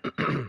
Oh.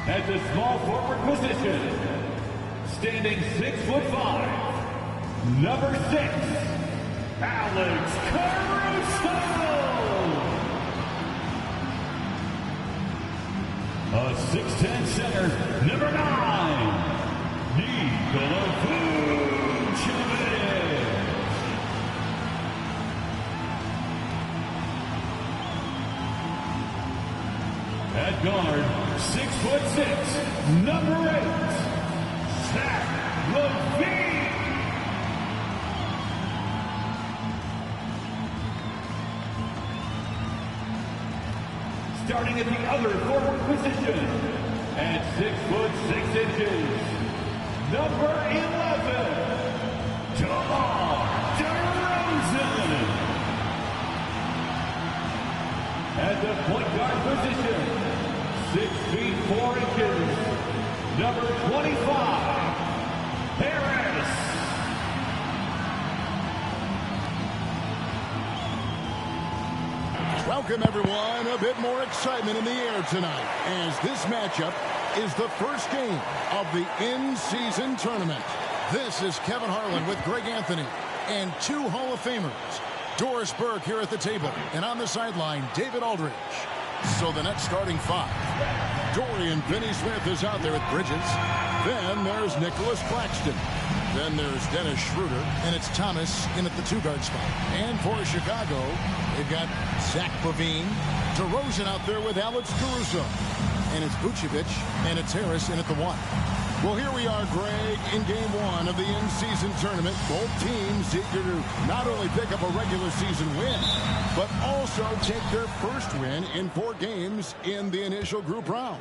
At the small forward position, standing 6'5", number 6, Alex Caruso. A 6'10" center, number 9, Nikola Vucevic. At guard, 6'6", number 8, Zach LaVine. Starting at the other forward position, at 6'6", number 11, DeMar DeRozan. At the point guard position, 6'4", number 25, Harris. Welcome, everyone. A bit more excitement in the air tonight as this matchup is the first game of the in-season tournament. This is Kevin Harlan with Greg Anthony and two Hall of Famers, Doris Burke here at the table, and on the sideline, David Aldridge. So the next starting five. Dorian Finney-Smith is out there at Bridges. Then there's Nicholas Claxton. Then there's Dennis Schroeder, and it's Thomas in at the two-guard spot. And for Chicago, they've got Zach LaVine, DeRozan out there with Alex Caruso. And it's Vucevic, and it's Harris in at the one. Well, here we are, Greg, in game one of the in-season tournament. Both teams eager to not only pick up a regular season win, but also take their first win in 4 games in the initial group round.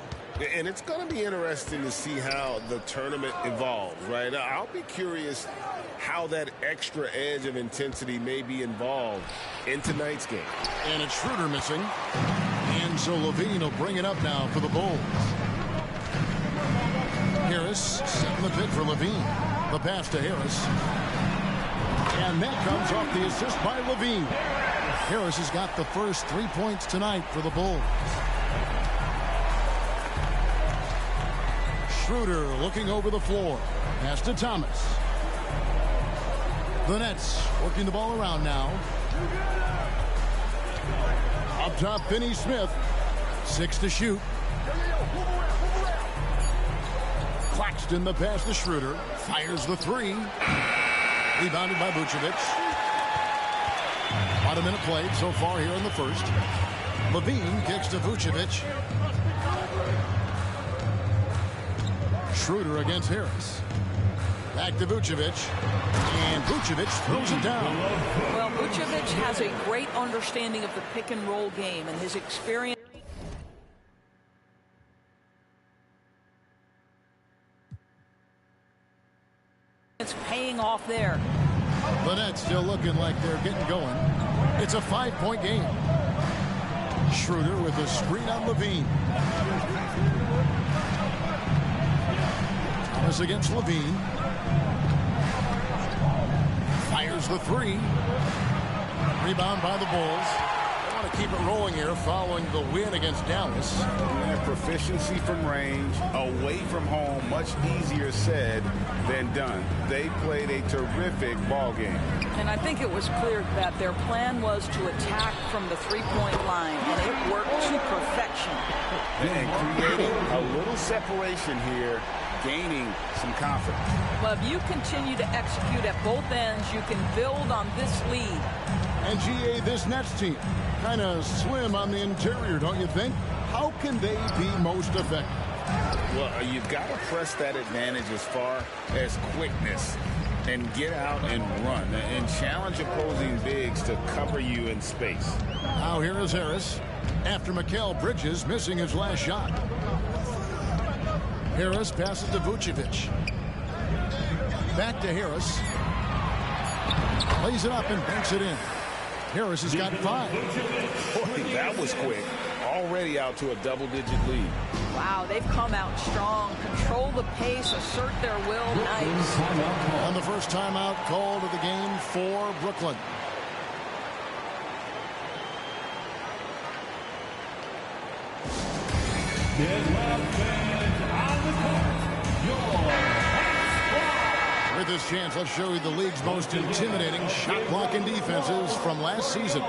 And it's going to be interesting to see how the tournament evolves, right? I'll be curious how that extra edge of intensity may be involved in tonight's game. And it's Schroeder missing. And so LaVine will bring it up now for the Bulls. Harris setting the pick for LaVine. The pass to Harris. And that comes off the assist by LaVine. Harris has got the first 3 points tonight for the Bulls. Schroeder looking over the floor. Pass to Thomas. The Nets working the ball around now. Up top, Finney-Smith. 6 to shoot. Claxton the pass to Schroeder. Fires the 3. Rebounded by Vucevic. About a minute played so far here in the first. LaVine kicks to Vucevic. Schroeder against Harris. Back to Vucevic. And Vucevic throws it down. Well, Vucevic has a great understanding of the pick-and-roll game, and his experience. It's paying off there. The Nets still looking like they're getting going. It's a 5-point game. Schroeder with a screen on LaVine. Thomas against LaVine. Fires the 3. Rebound by the Bulls. They want to keep it rolling here following the win against Dallas. Yeah, proficiency from range, away from home, much easier said than done. They played a terrific ball game. And I think it was clear that their plan was to attack from the three-point line, and it worked to perfection. And creating a little separation here, gaining some confidence. Well, if you continue to execute at both ends, you can build on this lead. And GA, this Nets team, kind of slim on the interior, don't you think? How can they be most effective? Well, you've got to press that advantage as far as quickness and get out and run and challenge opposing bigs to cover you in space. Now here is Harris after Mikal Bridges missing his last shot. Harris passes to Vucevic. Back to Harris. Lays it up and banks it in. Harris has got 5. Boy, that was quick. Already out to a double-digit lead. Wow, they've come out strong. Control the pace, assert their will. Nice. On the first timeout called of the game for Brooklyn. With this chance, let's show you the league's most intimidating shot blocking defenses from last season.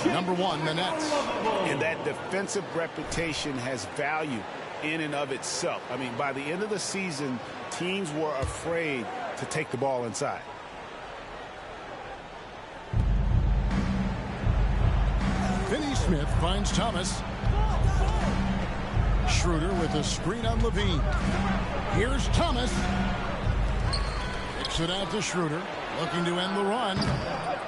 Number 1, the Nets. And that defensive reputation has value in and of itself. I mean, by the end of the season, teams were afraid to take the ball inside. Finney Smith finds Thomas. Schroeder with a screen on Levine. Here's Thomas. Kicks it out to Schroeder. Looking to end the run.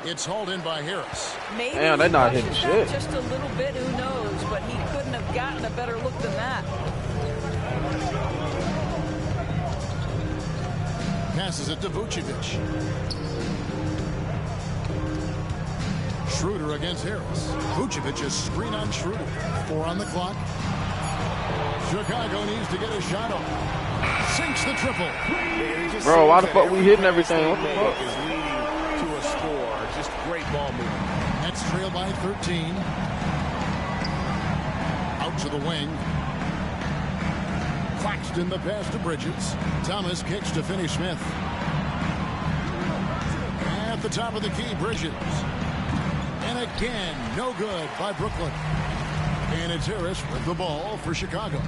It's hauled in by Harris. Maybe damn, they're not hitting shit. Just a little bit, who knows? But he couldn't have gotten a better look than that. Passes it to Vucevic. Schroeder against Harris. Vucevic is screen on Schroeder. 4 on the clock. Chicago needs to get a shot off. Sinks the triple. Bro, why the fuck we hitting everything? What the fuck? Is leading to a score. Just great ball movement. Nets trail by 13. Out to the wing. Claxton the pass to Bridges. Thomas kicks to Finney Smith. At the top of the key, Bridges. And again, no good by Brooklyn. And it's Harris with the ball for Chicago.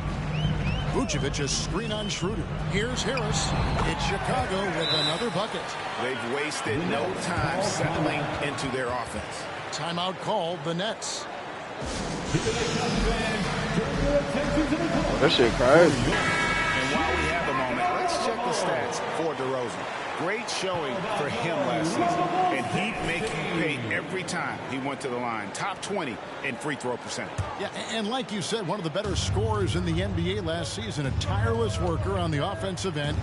Vucevic is screen on Schroeder. Here's Harris. It's Chicago with another bucket. They've wasted no time settling into their offense. Timeout called the Nets. That shit crazy. And while we have a moment, let's check the stats for DeRozan. Great showing for him last season, and he'd make you pay every time he went to the line. Top 20 in free throw percentage. Yeah, and like you said, one of the better scorers in the NBA last season, a tireless worker on the offensive end.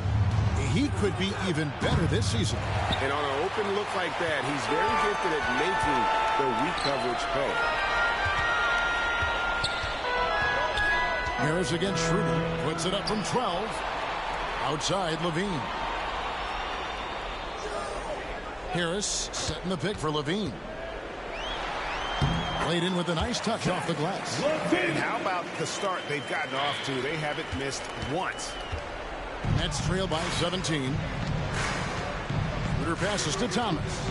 He could be even better this season. And on an open look like that, he's very gifted at making the weak coverage pay. Harris against Schroeder. Puts it up from 12. Outside, Levine. Harris setting the pick for Levine. Played in with a nice touch off the glass. And how about the start they've gotten off to? They haven't missed once. Nets trail by 17. Schroeder passes to Thomas.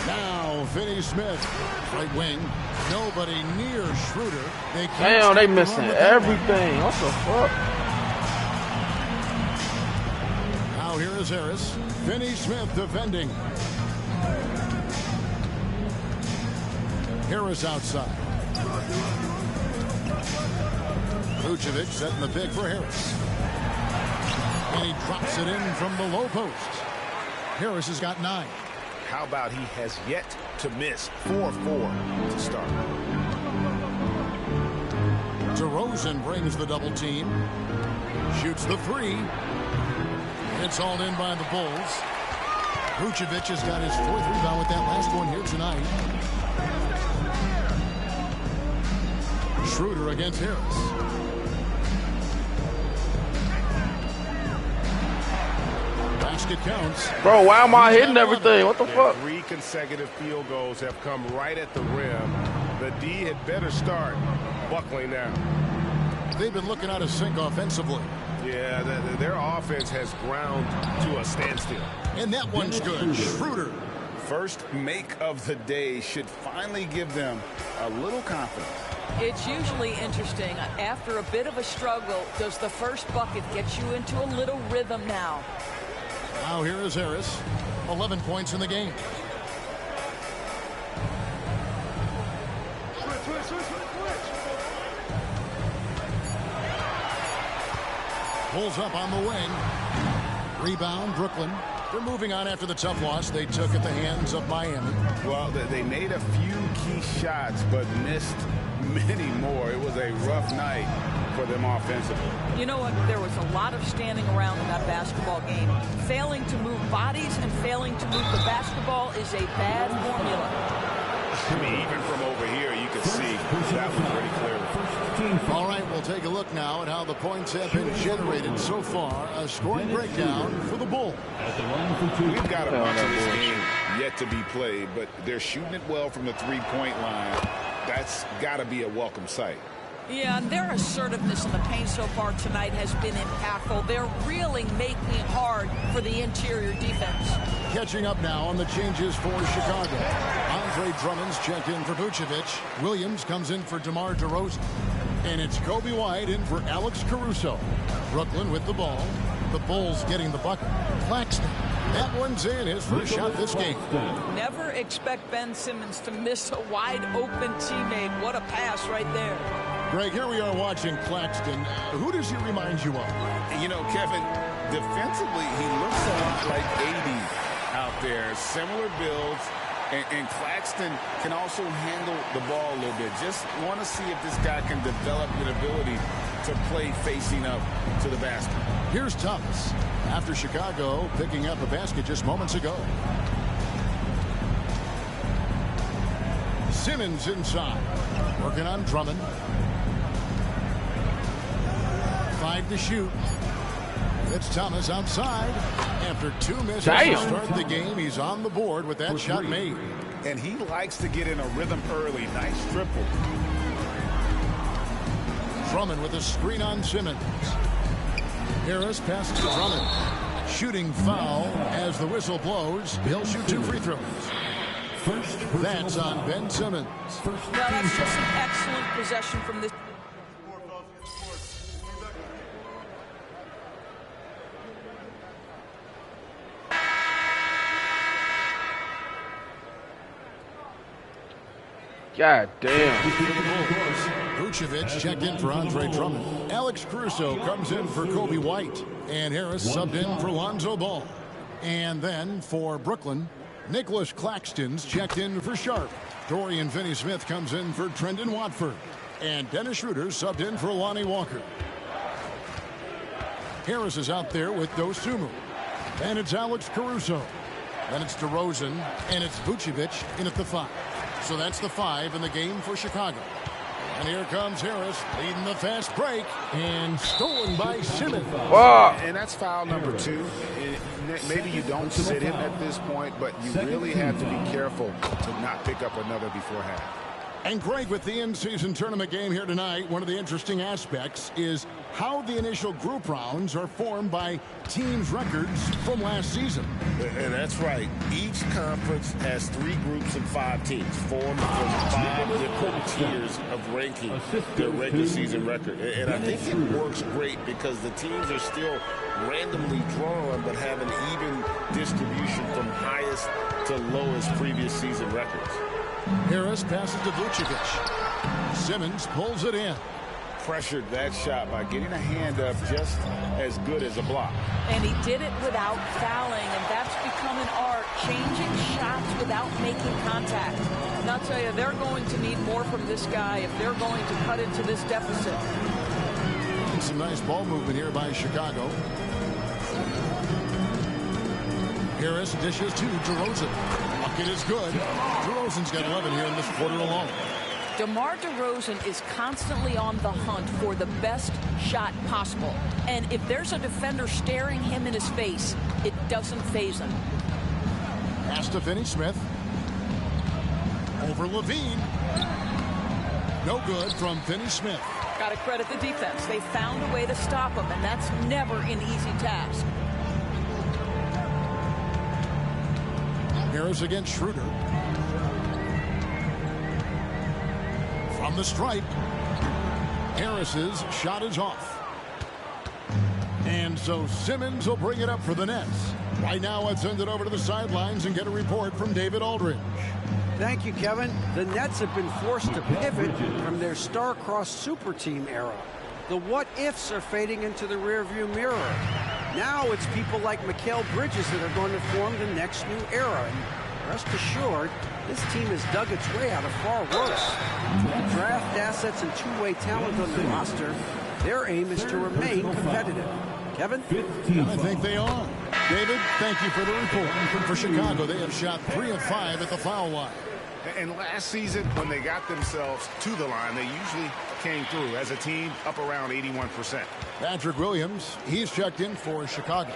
Now Finney Smith, right wing. Nobody near Schroeder. Damn, they missing everything. What the fuck? Now here is Harris. Finney Smith defending. Harris outside. Vucevic setting the pick for Harris. And he drops it in from the low post. Harris has got 9. How about he has yet to miss 4-4 to start. DeRozan brings the double team. Shoots the 3. It's hauled in by the Bulls. Vucevic has got his 4th rebound with that last one here tonight. Schroeder against Harris. basket counts. Bro, why am I hitting everything? What the fuck? 3 consecutive field goals have come right at the rim. The D had better start buckling down. They've been looking out of sync offensively. Yeah, their offense has ground to a standstill. And that one's good. Schroeder. First make of the day should finally give them a little confidence. It's usually interesting. After a bit of a struggle, does the first bucket get you into a little rhythm now? Now here is Harris. 11 points in the game. Pulls up on the wing. Rebound, Brooklyn. They're moving on after the tough loss they took at the hands of Miami. Well, they made a few key shots, but missed many more. It was a rough night for them offensively. You know what? There was a lot of standing around in that basketball game. Failing to move bodies and failing to move the basketball is a bad formula. I mean, even from over here, you can see that was pretty clear. All right, we'll take a look now at how the points have been generated so far. A scoring breakdown for the Bulls. We've got a bunch of this game yet to be played, but they're shooting it well from the three-point line. That's got to be a welcome sight. Yeah, and their assertiveness in the paint so far tonight has been impactful. They're really making it hard for the interior defense. Catching up now on the changes for Chicago. Andre Drummond's checked in for Vucevic. Williams comes in for DeMar DeRozan. And it's Kobe White in for Alex Caruso. Brooklyn with the ball. The Bulls getting the bucket. Claxton. That one's in, his first shot this game. Never expect Ben Simmons to miss a wide-open teammate. What a pass right there. Greg, here we are watching Claxton. Who does he remind you of? You know, Kevin, defensively, he looks a lot like AD out there. Similar builds. And Claxton can also handle the ball a little bit. Just want to see if this guy can develop an ability to play facing up to the basket. Here's Thomas after Chicago picking up a basket just moments ago. Simmons inside. Working on Drummond. 5 to shoot. It's Thomas outside. After 2 misses to start the game, he's on the board with that shot made. And he likes to get in a rhythm early. Nice triple. Drummond with a screen on Simmons. Harris passes to Drummond. Shooting foul as the whistle blows. He'll shoot 2 free throws. That's on Ben Simmons. Well, that's just an excellent possession from this. God damn. Vucevic checked in for Andre Drummond. Alex Caruso comes in for Kobe White. And Harris subbed in for Lonzo Ball. And then for Brooklyn, Nicholas Claxton's checked in for Sharp. Dorian Finney-Smith comes in for Trendon Watford. And Dennis Schroeder subbed in for Lonnie Walker. Harris is out there with Dosunmu. And it's Alex Caruso. Then it's DeRozan. And it's Vucevic in at the 5. So that's the 5 in the game for Chicago. And here comes Harris leading the fast break. And stolen by Simmons. And that's foul number 2. Maybe you don't sit him at this point, but you really have to be careful to not pick up another before half. And Greg, with the in-season tournament game here tonight, one of the interesting aspects is how the initial group rounds are formed by teams' records from last season. And that's right. Each conference has 3 groups of 5 teams formed from 5 different tiers of ranking their regular season record. And I think it works great because the teams are still randomly drawn but have an even distribution from highest to lowest previous season records. Harris passes to Vucevic. Simmons pulls it in. Pressured that shot by getting a hand up just as good as a block. And he did it without fouling, and that's become an art, changing shots without making contact. And I'll tell you, they're going to need more from this guy if they're going to cut into this deficit. And some nice ball movement here by Chicago. Harris dishes to DeRozan. Bucket is good. DeRozan's got 11 here in this quarter alone. DeMar DeRozan is constantly on the hunt for the best shot possible. And if there's a defender staring him in his face, it doesn't faze him. Pass to Finney-Smith. Over Levine. No good from Finney-Smith. Got to credit the defense. They found a way to stop him, and that's never an easy task. Harris against Schroeder. From the stripe. Harris's shot is off. And so Simmons will bring it up for the Nets. Right now, let's send it over to the sidelines and get a report from David Aldridge. Thank you, Kevin. The Nets have been forced to pivot from their star-crossed super team era. The what-ifs are fading into the rearview mirror. Now it's people like Mikal Bridges that are going to form the next new era. And rest assured, this team has dug its way out of far worse. With the draft assets and two-way talent on the roster, their aim is to remain competitive. Kevin? I think they are. David, thank you for the report. For Chicago, they have shot 3 of 5 at the foul line. And last season, when they got themselves to the line, they usually came through as a team up around 81%. Patrick Williams, he's checked in for Chicago.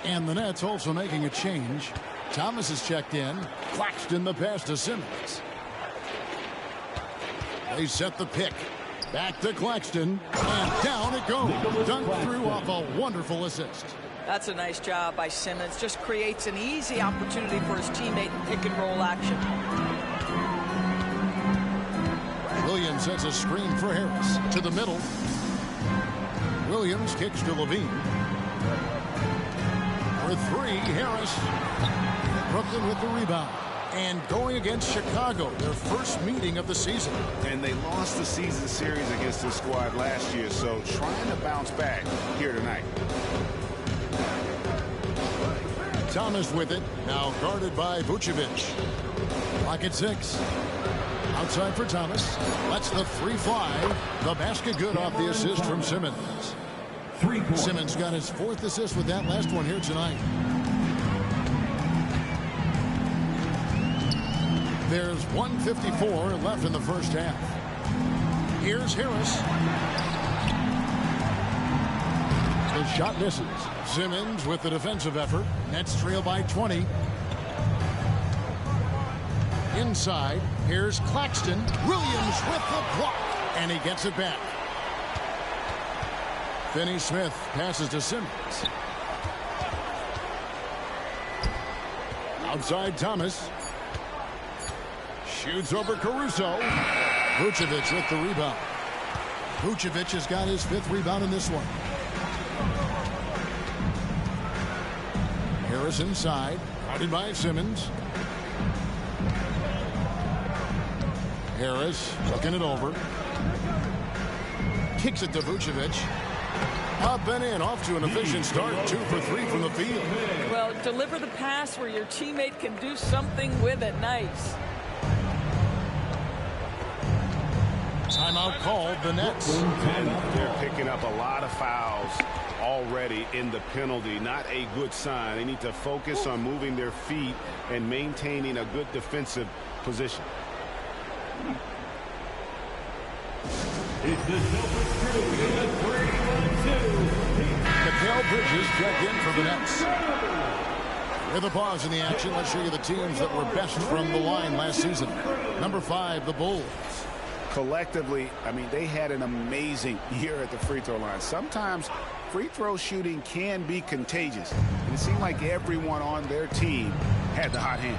And the Nets also making a change. Thomas is checked in. Claxton the pass to Simmons. They set the pick. Back to Claxton. And down it goes. Dunked through off a wonderful assist. That's a nice job by Simmons. Just creates an easy opportunity for his teammate in pick-and-roll action. Williams sets a screen for Harris. To the middle. Williams kicks to Levine. For 3, Harris. Brooklyn with the rebound. And going against Chicago, their first meeting of the season. And they lost the season series against this squad last year, so trying to bounce back here tonight. Thomas with it, now guarded by Vucevic. Clock at 6. Outside for Thomas. Lets the 3 fly. The basket good off the assist from Simmons. Simmons got his 4th assist with that last one here tonight. There's 1:54 left in the first half. Here's Harris. The shot misses. Simmons with the defensive effort. Nets trail by 20. Inside, here's Claxton. Williams with the block, and he gets it back. Finney-Smith passes to Simmons. Outside Thomas. Shoots over Caruso. Vucevic with the rebound. Vucevic has got his 5th rebound in this one. Harris inside. Guarded by Simmons. Harris looking it over. Kicks it to Vucevic. Up and in, off to an efficient start. 2 for 3 from the field. Well, deliver the pass where your teammate can do something with it. Nice. Timeout called the Nets. They're picking up a lot of fouls already in the penalty. Not a good sign. They need to focus on moving their feet and maintaining a good defensive position. It's the Silver Crew in the 3-1-2. Mikal Bridges checked in for the Nets. With a pause in the action, let's show you the teams that were best from the line last season. Number 5, the Bulls. Collectively, I mean, they had an amazing year at the free throw line. Sometimes free throw shooting can be contagious. And it seemed like everyone on their team had the hot hand.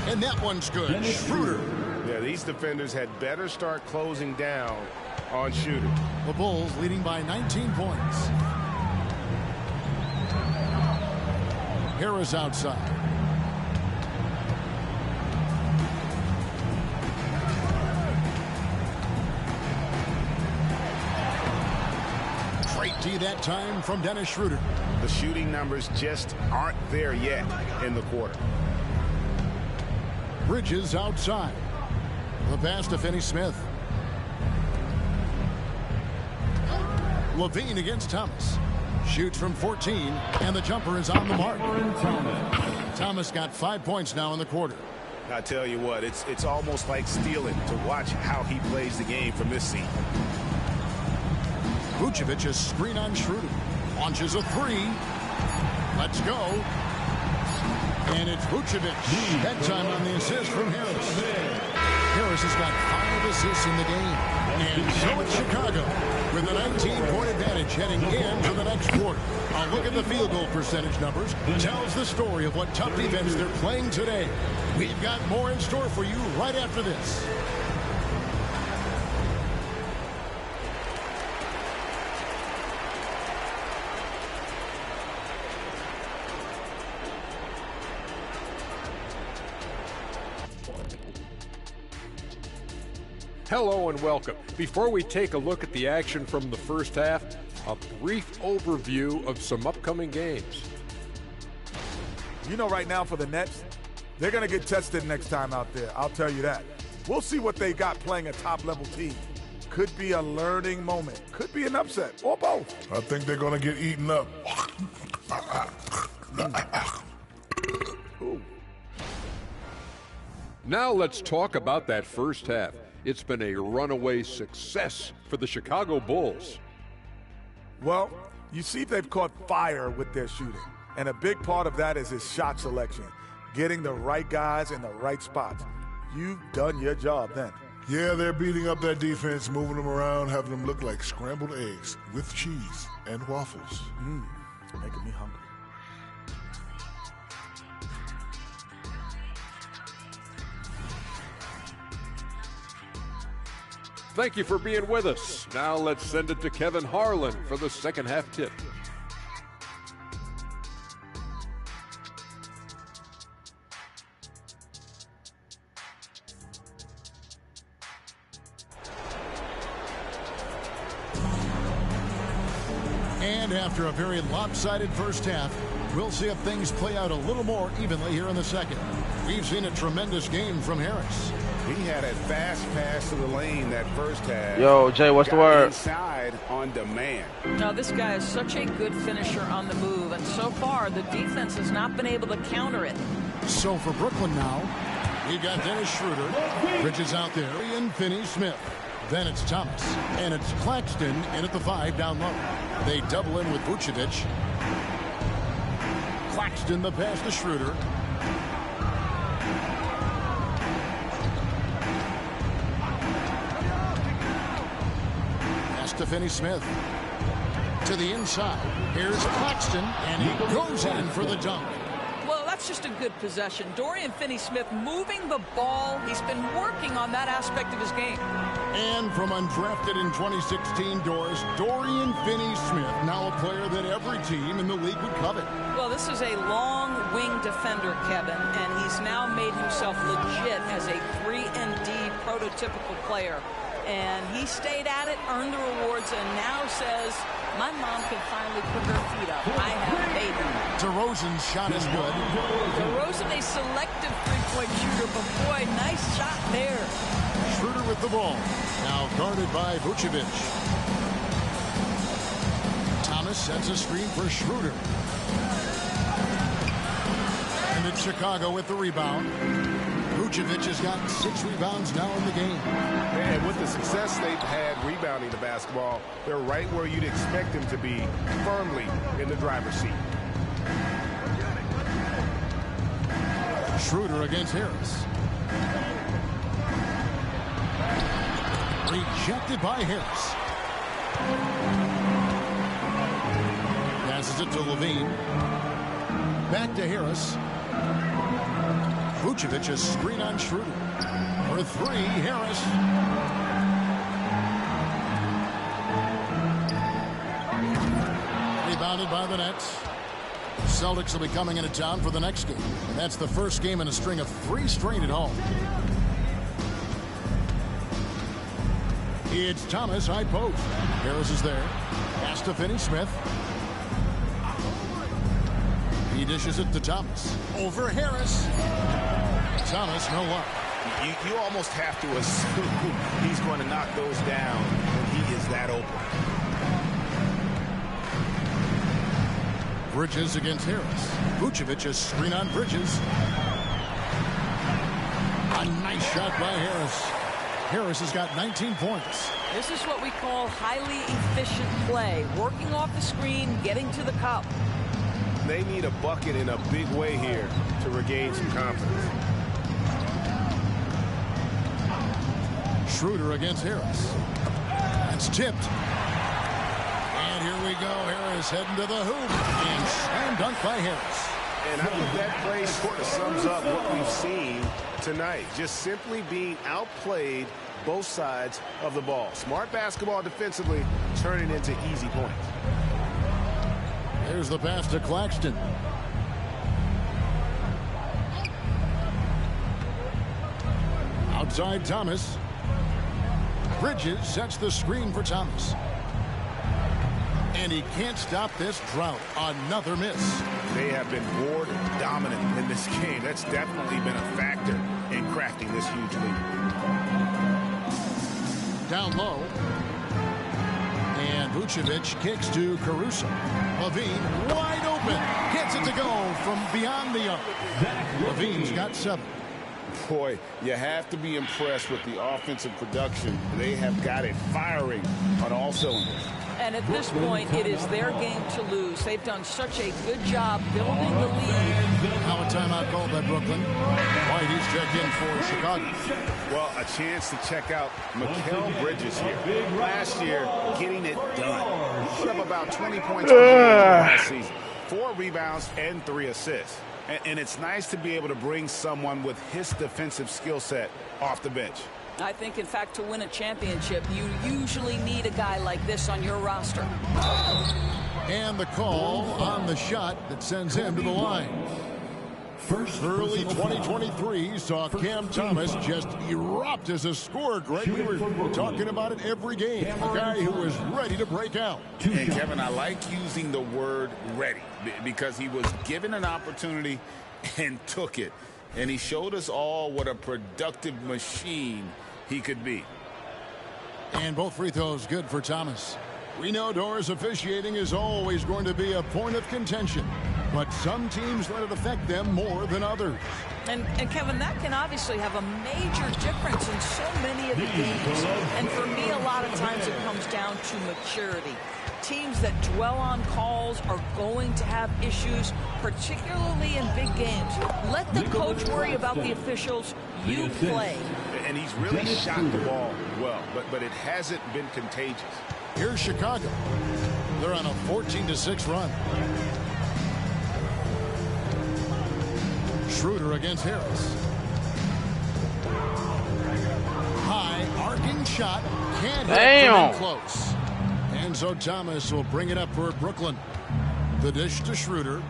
And that one's good. Schroeder. Yeah, these defenders had better start closing down on Schroeder. The Bulls leading by 19 points. Harris outside. Great D that time from Dennis Schroeder. The shooting numbers just aren't there yet in the quarter. Bridges outside. The pass to Finney-Smith. Levine against Thomas. Shoots from 14, and the jumper is on the mark. Thomas got 5 points now in the quarter. I tell you what, it's almost like stealing to watch how he plays the game from this seat. Vucevic is screen on Schroeder. Launches a three. Let's go. And it's Vucevic. That time on the assist from Harris. Harris has got 5 assists in the game. And so it's Chicago with a 19-point advantage heading into the next quarter. A look at the field goal percentage numbers tells the story of what tough defense they're playing today. We've got more in store for you right after this. Hello and welcome. Before we take a look at the action from the first half, a brief overview of some upcoming games. You know, right now for the Nets, they're going to get tested next time out there. I'll tell you that. We'll see what they got playing a top-level team. Could be a learning moment. Could be an upset, or both. I think they're going to get eaten up. Now let's talk about that first half. It's been a runaway success for the Chicago Bulls. Well, you see they've caught fire with their shooting. And a big part of that is his shot selection. Getting the right guys in the right spots. You've done your job then. Yeah, they're beating up that defense, moving them around, having them look like scrambled eggs with cheese and waffles. Making me hungry. Thank you for being with us. Now let's send it to Kevin Harlan for the second half tip. And after a very lopsided first half, we'll see if things play out a little more evenly here in the second. We've seen a tremendous game from Harris. He had a fast pass to the lane that first half. Yo, Jay, what's the word? Inside on demand. Now, this guy is such a good finisher on the move, and so far the defense has not been able to counter it. So for Brooklyn now, we got Dennis Schroeder. Bridges out there. And Finney-Smith. Then it's Thomas. And it's Claxton in at the 5 down low. They double in with Vucevic. Claxton the pass to Schroeder. To Finney-Smith. To the inside. Here's Claxton, and he goes in for the dunk. Well, that's just a good possession. Dorian Finney-Smith moving the ball. He's been working on that aspect of his game. And from undrafted in 2016 doors, Dorian Finney-Smith, now a player that every team in the league would covet. Well, this is a long wing defender, Kevin, and he's now made himself legit as a 3-and-D prototypical player. And he stayed at it, earned the rewards, and now says, my mom can finally put her feet up. I have a baby. DeRozan's shot is good. DeRozan, a selective three-point shooter, but boy, nice shot there. Schroeder with the ball. Now guarded by Vucevic. Thomas sets a screen for Schroeder. And it's Chicago with the rebound. Vucevic has gotten 6 rebounds now in the game. And with the success they've had rebounding the basketball, they're right where you'd expect them to be, firmly in the driver's seat. Schroeder against Harris. Rejected by Harris. Passes it to Levine. Back to Harris. Vucevic is screen on Schroeder. For 3, Harris. Rebounded by the Nets. Celtics will be coming into town for the next game. And that's the first game in a string of 3 straight at home. It's Thomas, high post. Harris is there. Pass to Finney-Smith. He dishes it to Thomas. Over Harris. Thomas, no luck. You almost have to assume he's going to knock those down when he is that open. Bridges against Harris. Vucevic is screen on Bridges. shot by Harris. Harris has got 19 points. This is what we call highly efficient play. Working off the screen, getting to the cup. They need a bucket in a big way here to regain some confidence. Schroeder against Harris. It's tipped. And here we go. Harris heading to the hoop. And slam dunk by Harris. And I think that play sort of sums up what we've seen tonight. Just simply being outplayed both sides of the ball. Smart basketball defensively, turning into easy points. There's the pass to Claxton. Outside Thomas. Bridges sets the screen for Thomas. And he can't stop this drought. Another miss. They have been board dominant in this game. That's definitely been a factor in crafting this huge lead. Down low. And Vucevic kicks to Caruso. Levine wide open. Gets it to go from beyond the arc. Levine's got 7. Boy, you have to be impressed with the offensive production. They have got it firing on all cylinders. And at this point, it is their game to lose. They've done such a good job building the lead. Now a timeout called by Brooklyn. White is checked in for Chicago. Well, a chance to check out Mikal Bridges here. Last year, getting it done. Put up about 20 points per game last season. 4 rebounds and 3 assists. And it's nice to be able to bring someone with his defensive skill set off the bench. I think, in fact, to win a championship, you usually need a guy like this on your roster. And the call on the shot that sends him to the line. Early 2023 saw Cam Thomas just erupt as a scorer, Greg. We were talking about it every game. A guy who was ready to break out. And, Kevin, I like using the word ready because he was given an opportunity and took it. And he showed us all what a productive machine he could be. And both free throws good for Thomas. We know Doris officiating is always going to be a point of contention, but some teams let it affect them more than others. And Kevin, that can obviously have a major difference in so many of the games. And for me, a lot of times it comes down to maturity. Teams that dwell on calls are going to have issues, particularly in big games. Let the coach worry about the officials. You play. And he's really shot the ball well, but it hasn't been contagious. Here's Chicago. They're on a 14-6 run. Schroeder against Harris. High arcing shot. Can't hit from in close. And so Thomas will bring it up for Brooklyn. The dish to Schroeder.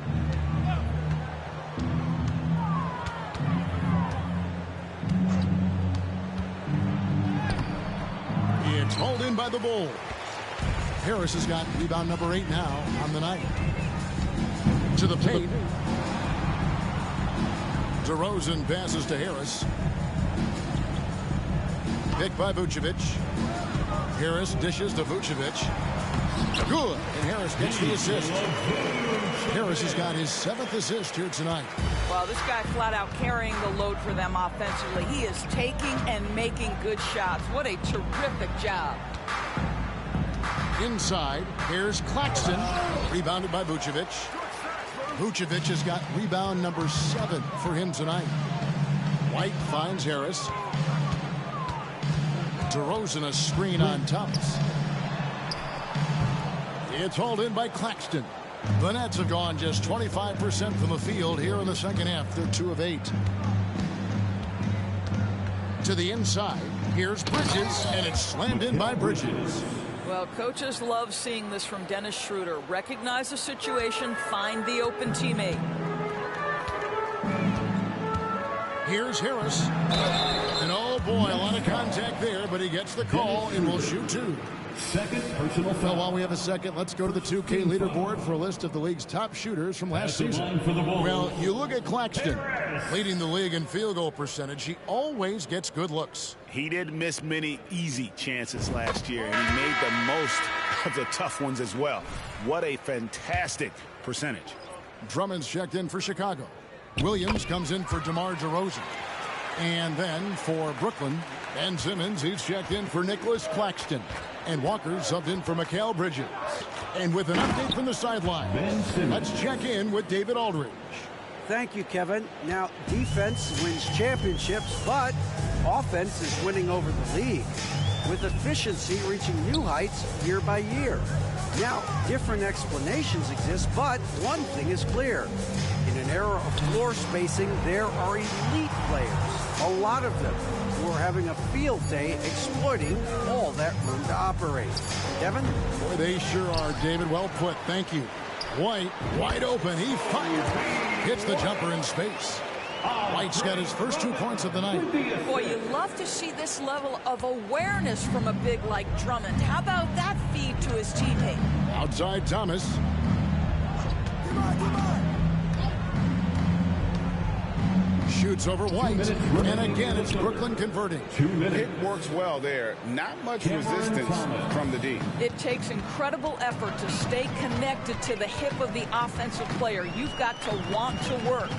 It's hauled in by the Bulls. Harris has got rebound number 8 now on the night. To the paint. DeRozan passes to Harris. Picked by Vucevic. Harris dishes to Vucevic. Good. And Harris gets the assist. Harris has got his 7th assist here tonight. Well, this guy flat out carrying the load for them offensively. He is taking and making good shots. What a terrific job. Inside, here's Claxton. Rebounded by Vucevic. Vucevic has got rebound number 7 for him tonight. White finds Harris. DeRozan a screen on Thomas. It's hauled in by Claxton. The Nets have gone just 25% from the field here in the second half. They're 2 of 8. To the inside, here's Bridges, and it's slammed in by Bridges. Well, coaches love seeing this from Dennis Schroeder. Recognize the situation, find the open teammate. Here's Harris. And oh boy, a lot of contact there, but he gets the call and will shoot 2. Second personal foul. Well, while we have a second, let's go to the 2K leaderboard for a list of the league's top shooters from last season. Well, you look at Claxton, leading the league in field goal percentage. He always gets good looks. He did miss many easy chances last year, and he made the most of the tough ones as well. What a fantastic percentage. Drummond's checked in for Chicago. Williams comes in for DeMar DeRozan. And then for Brooklyn, Ben Simmons, he's checked in for Nicholas Claxton. And Walker subbed in for Mikal Bridges. And with an update from the sideline, let's check in with David Aldridge. Thank you, Kevin. Now, defense wins championships, but offense is winning over the league, with efficiency reaching new heights year by year. Now, different explanations exist, but one thing is clear. In an era of floor spacing, there are elite players, a lot of them, who are having a field day exploiting all that room to operate. Kevin? Boy, they sure are, David. Well put. Thank you. White, wide open. He fires. Hits the jumper in space. White's got his first 2 points of the night. Boy, you love to see this level of awareness from a big like Drummond. How about that feed to his teammate? Outside Thomas. Shoots over White. And again, it's Brooklyn converting. It works well there. Not much resistance from the D. It takes incredible effort to stay connected to the hip of the offensive player. You've got to want to work.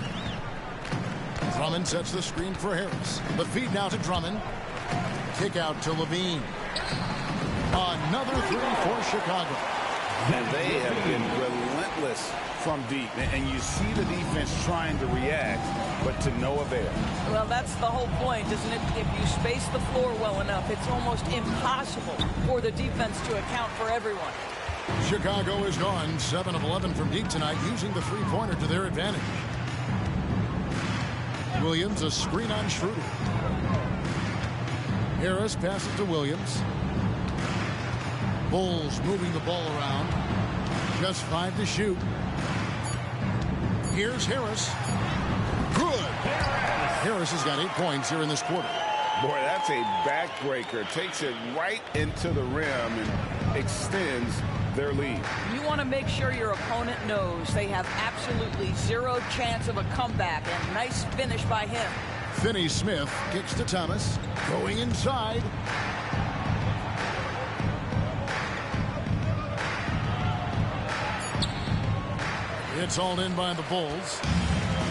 Drummond sets the screen for Harris. The feed now to Drummond. Kick out to Levine. Another three for Chicago. And they have been relentless from deep. And you see the defense trying to react, but to no avail. Well, that's the whole point, isn't it? If you space the floor well enough, it's almost impossible for the defense to account for everyone. Chicago is gone 7 of 11 from deep tonight, using the three-pointer to their advantage. Williams, a screen on Schroeder. Harris passes to Williams. Bulls moving the ball around. Just 5 to shoot. Here's Harris. Good. Harris has got 8 points here in this quarter. Boy, that's a backbreaker. Takes it right into the rim and extends their lead. You want to make sure your opponent knows they have absolutely zero chance of a comeback, and nice finish by him. Finney-Smith kicks to Thomas. Going inside. It's hauled in by the Bulls.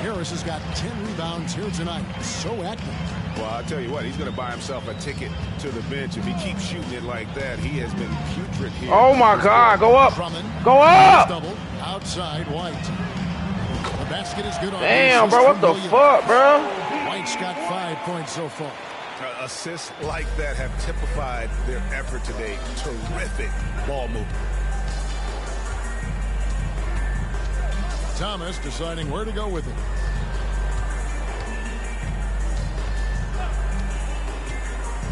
Harris has got 10 rebounds here tonight. So active. Well, I'll tell you what, he's going to buy himself a ticket to the bench. If he keeps shooting it like that, he has been putrid here. Oh, my God. Go up. Drummond. Go up. Double. Outside White. The basket is good on Damn, bro. What the fuck, bro? White's got 5 points so far. Assists like that have typified their effort today. Terrific ball movement. Thomas deciding where to go with it.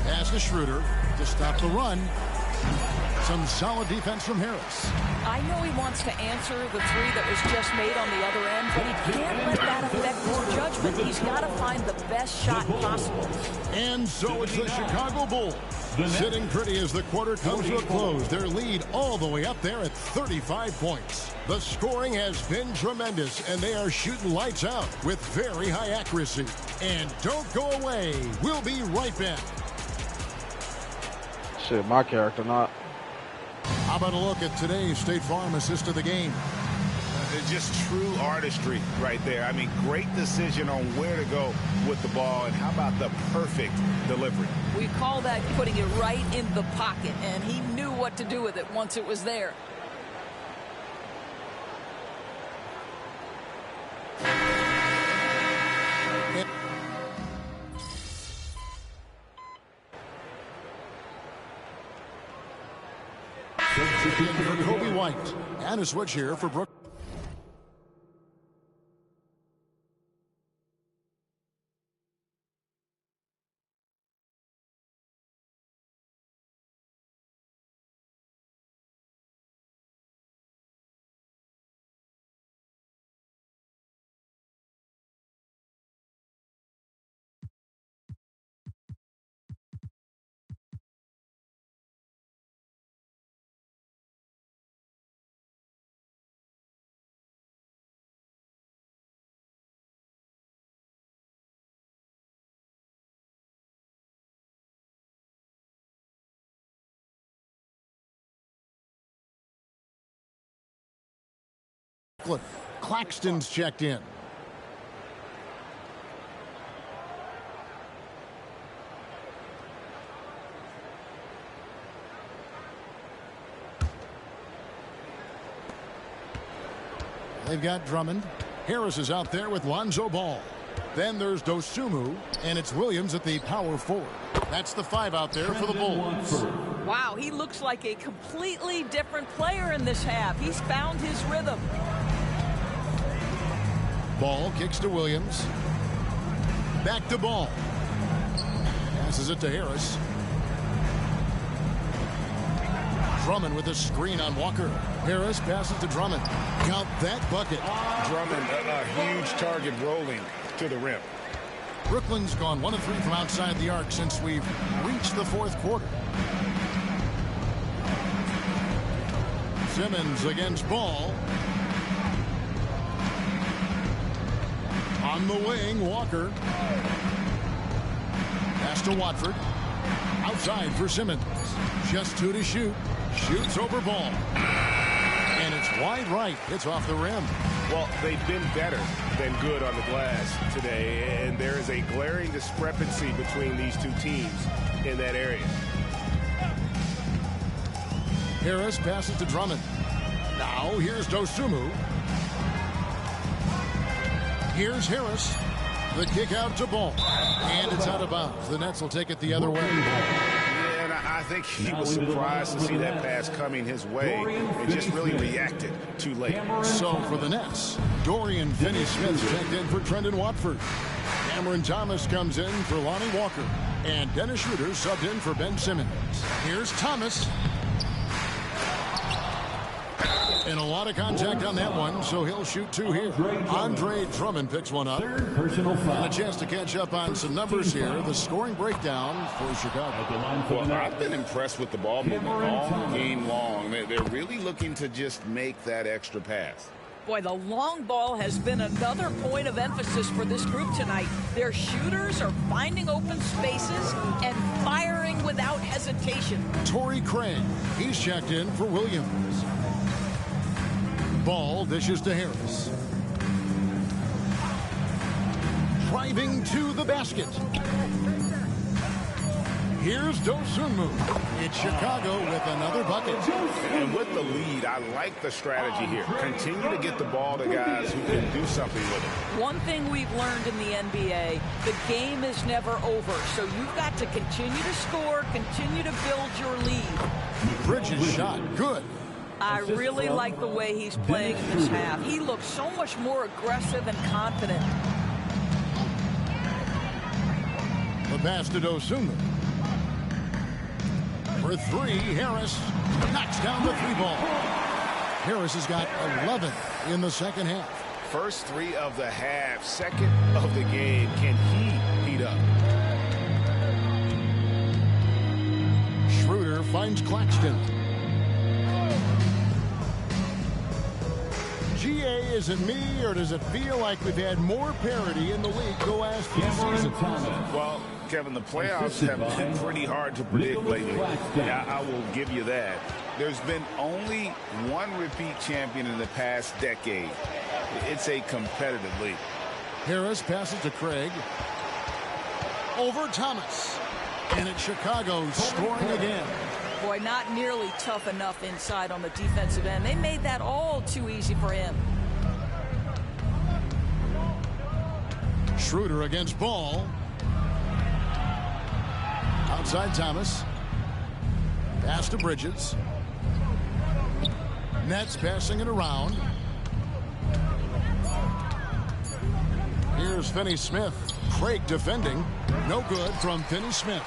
Pass to Schroeder to stop the run. Some solid defense from Harris. I know he wants to answer the three that was just made on the other end, but he can't let that affect his judgment. He's got to find the best shot possible. And so it's the Chicago Bulls sitting pretty as the quarter comes to a close. Their lead all the way up there at 35 points. The scoring has been tremendous, and they are shooting lights out with very high accuracy. And don't go away. We'll be right back. Shit, my character not. How about a look at today's State Farm assist of the game? It's just true artistry right there. I mean, great decision on where to go with the ball, and how about the perfect delivery? We call that putting it right in the pocket, and he knew what to do with it once it was there. For Kobe White, and a switch here for Brooklyn. Claxton's checked in. They've got Drummond. Harris is out there with Lonzo Ball. Then there's Dosunmu, and it's Williams at the power forward. That's the 5 out there for the Bulls. Wow, he looks like a completely different player in this half. He's found his rhythm. Ball kicks to Williams. Back to Ball. Passes it to Harris. Drummond with a screen on Walker. Harris passes to Drummond. Count that bucket. Drummond, a huge target rolling to the rim. Brooklyn's gone 1 of 3 from outside the arc since we've reached the fourth quarter. Simmons against Ball. On the wing, Walker. Pass to Watford. Outside for Simmons. Just 2 to shoot. Shoots over Ball. And it's wide right. It's off the rim. Well, they've been better than good on the glass today, and there is a glaring discrepancy between these two teams in that area. Harris passes to Drummond. Now here's Dosunmu. Here's Harris. The kick out to Ball. And it's out of bounds. The Nets will take it the other way. Yeah, and I think he was surprised to see that pass coming his way and just really reacted too late. So for the Nets, Dorian Finney-Smith checked in for Trendon Watford. Cameron Thomas comes in for Lonnie Walker. And Dennis Schroeder subbed in for Ben Simmons. Here's Thomas. And a lot of contact on that one, so he'll shoot 2 here. Andre Drummond picks one up. And a chance to catch up on some numbers here. The scoring breakdown for Chicago. Well, I've been impressed with the ball movement all game long. They're really looking to just make that extra pass. Boy, the long ball has been another point of emphasis for this group tonight. Their shooters are finding open spaces and firing without hesitation. Torrey Craig, he's checked in for Williams. Ball dishes to Harris. Driving to the basket. Here's Dosunmu. It's Chicago with another bucket. And with the lead, I like the strategy here. Continue to get the ball to guys who can do something with it. One thing we've learned in the NBA, the game is never over. So you've got to continue to score, continue to build your lead. Bridges shot good. I really like the way he's playing in this half. He looks so much more aggressive and confident. The pass to Dosunmu. For 3, Harris knocks down the 3-ball. Harris has got 11 in the second half. First 3 of the half, second of the game. Can he heat up? Schroeder finds Claxton. GA, is it me, or does it feel like we've had more parity in the league the last few seasons? Well, Kevin, the playoffs have been pretty hard to predict lately. I will give you that. There's been only one repeat champion in the past decade. It's a competitive league. Harris passes to Craig. Over Thomas. And it's Chicago scoring again. Boy, not nearly tough enough inside on the defensive end. They made that all too easy for him. Schroeder against Ball. Outside Thomas. Pass to Bridges. Nets passing it around. Here's Finney-Smith. Craig defending. No good from Finney-Smith.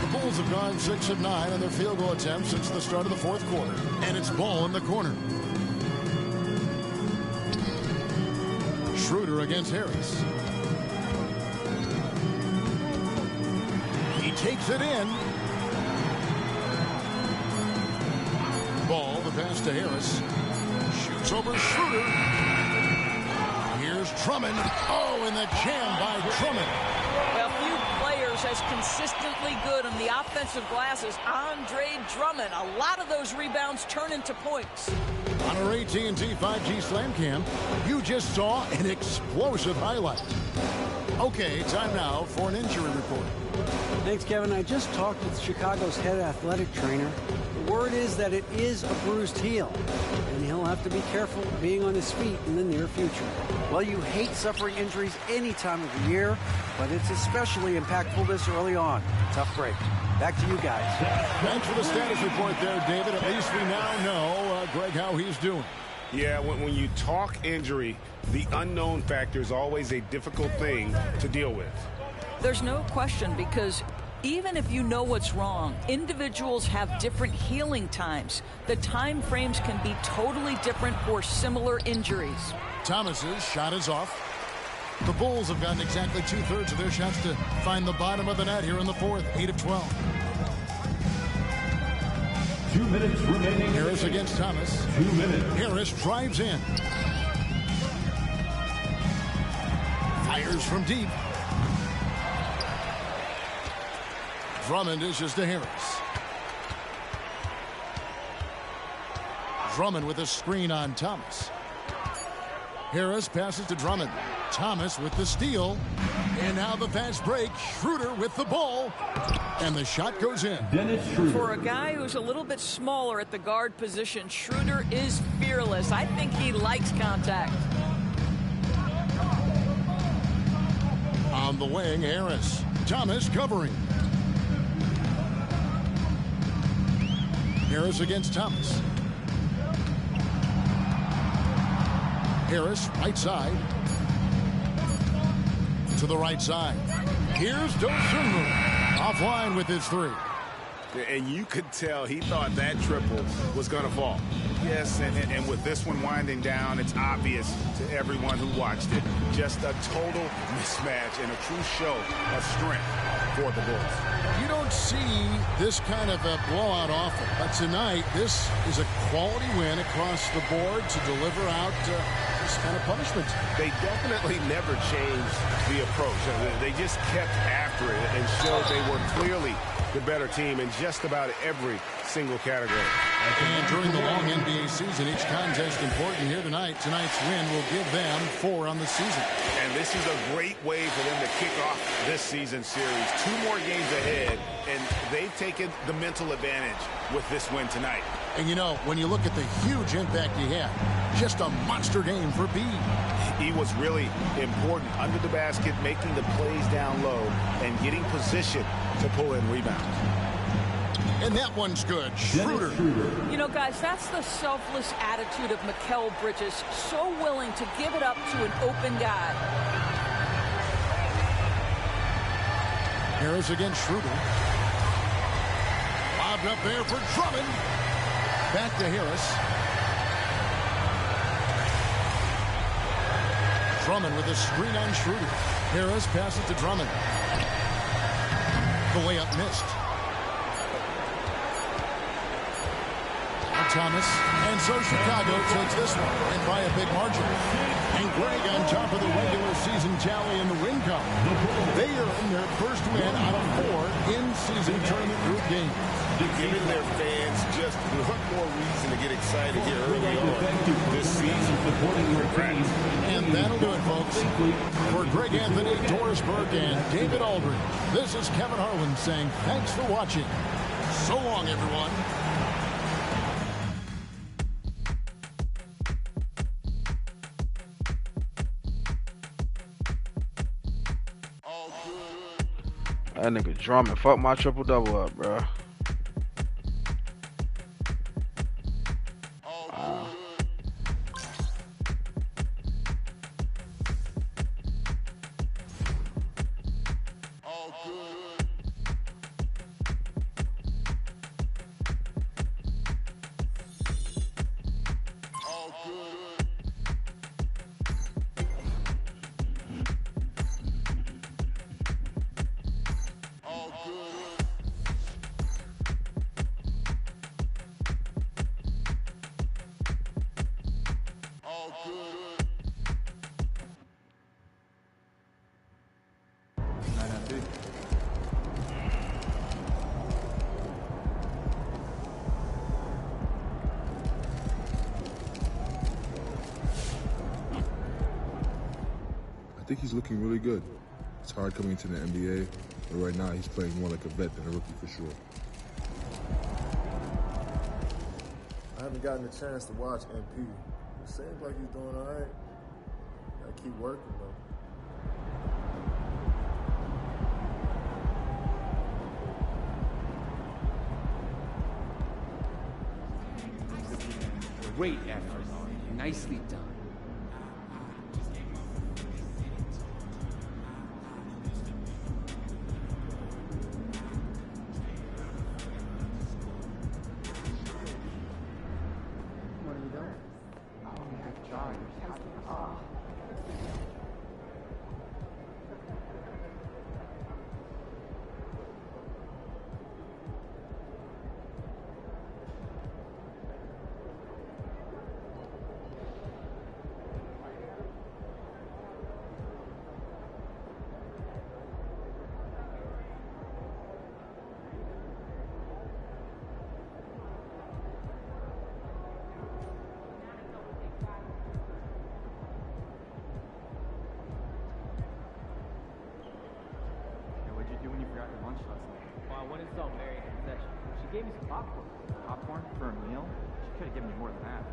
The Bulls have gone 6 of 9 on their field goal attempts since the start of the fourth quarter. And it's Ball in the corner. Schroeder against Harris. He takes it in. Ball, the pass to Harris. Shoots over Schroeder. Here's Drummond. Oh, and the jam by Drummond. Well, few players as consistently good on the offensive glass as Andre Drummond. A lot of those rebounds turn into points. On our AT&T 5G Slam Cam, you just saw an explosive highlight. Okay, time now for an injury report. Thanks, Kevin. I just talked with Chicago's head athletic trainer. Word is that it is a bruised heel, and he'll have to be careful being on his feet in the near future. Well, you hate suffering injuries any time of the year, but it's especially impactful this early on. Tough break. Back to you guys. Thanks for the status report there, David. At least we now know, Greg, how he's doing. Yeah, when you talk injury, the unknown factor is always a difficult thing to deal with. There's no question, because even if you know what's wrong, individuals have different healing times. The time frames can be totally different for similar injuries. Thomas's shot is off. The Bulls have gotten exactly 2/3 of their shots to find the bottom of the net here in the fourth, 8 of 12. 2 minutes remaining. Harris against Thomas. 2 minutes. Harris drives in. Fires from deep. Drummond dishes to Harris. Drummond with a screen on Thomas. Harris passes to Drummond. Thomas with the steal. And now the fast break. Schroeder with the ball. And the shot goes in. Dennis Schroeder. For a guy who's a little bit smaller at the guard position, Schroeder is fearless. I think he likes contact. On the wing, Harris. Thomas covering. Harris against Thomas. Harris, right side. To the right side. Here's Dosunmu. Offline with his three. And you could tell he thought that triple was going to fall. Yes, and with this one winding down, it's obvious to everyone who watched it. Just a total mismatch and a true show of strength for the Bulls. You don't see this kind of a blowout often, but tonight this is a quality win across the board to deliver out this kind of punishment. They definitely never changed the approach. They just kept after it and showed they were clearly the better team in just about every single category. And during the long NBA season, each contest important here tonight. Tonight's win will give them 4 on the season. And this is a great way for them to kick off this season series. 2 more games ahead, and they've taken the mental advantage with this win tonight. And you know, when you look at the huge impact he had, just a monster game for B. He was really important under the basket, making the plays down low and getting position to pull in rebounds. And that one's good. Schroeder. You know, guys, that's the selfless attitude of Mikal Bridges. So willing to give it up to an open guy. Harris against Schroeder. Lobbed up there for Drummond. Back to Harris. Drummond with a screen on Schroeder. Harris passes to Drummond. The layup missed. Thomas, and so Chicago takes this one, and by a big margin. And Greg on top of the regular season tally in the win column. They earned their first win out of 4 in-season tournament group games. Giving their fans just one more reason to get excited here early on this season. And that'll do it, folks. For Greg Anthony, Doris Burke, and David Aldridge, this is Kevin Harlan saying thanks for watching. So long, everyone. That nigga Drummond fuck my triple-double up, bro. I think he's looking really good. It's hard coming into the NBA, but right now he's playing more like a vet than a rookie for sure. haven't gotten a chance to watch MP. It seems like he's doing all right. Gotta keep working, though. Great effort. Nicely done. What are you doing? Oh, good job. Oh. She gave me some popcorn. Popcorn for a meal? She could have given me more than that.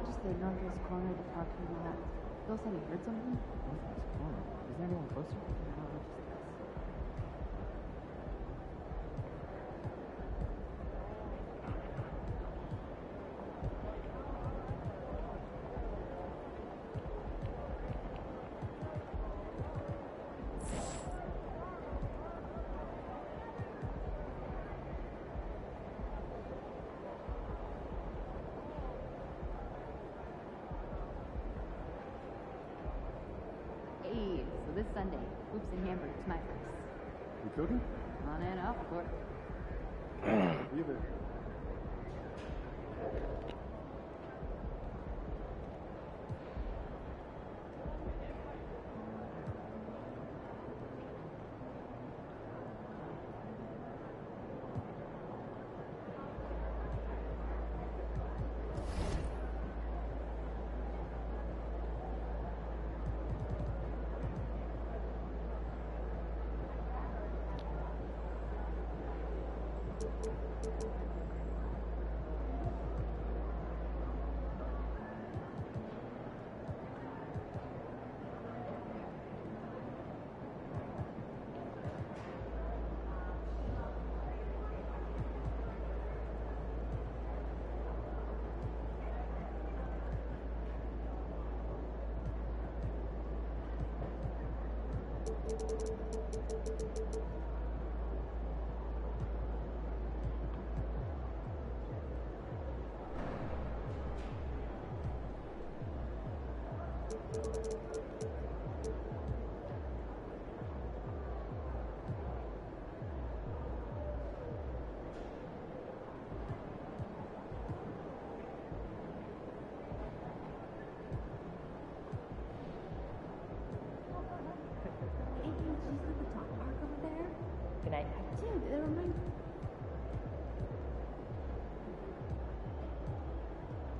Just the northwest corner of the parking lot. Bill said he heard something? Northwest corner? Is there anyone closer? No, just this. Hey, so this Sunday, hoops and hamburgers, my place. You cooking? On and off, of course. Leave it.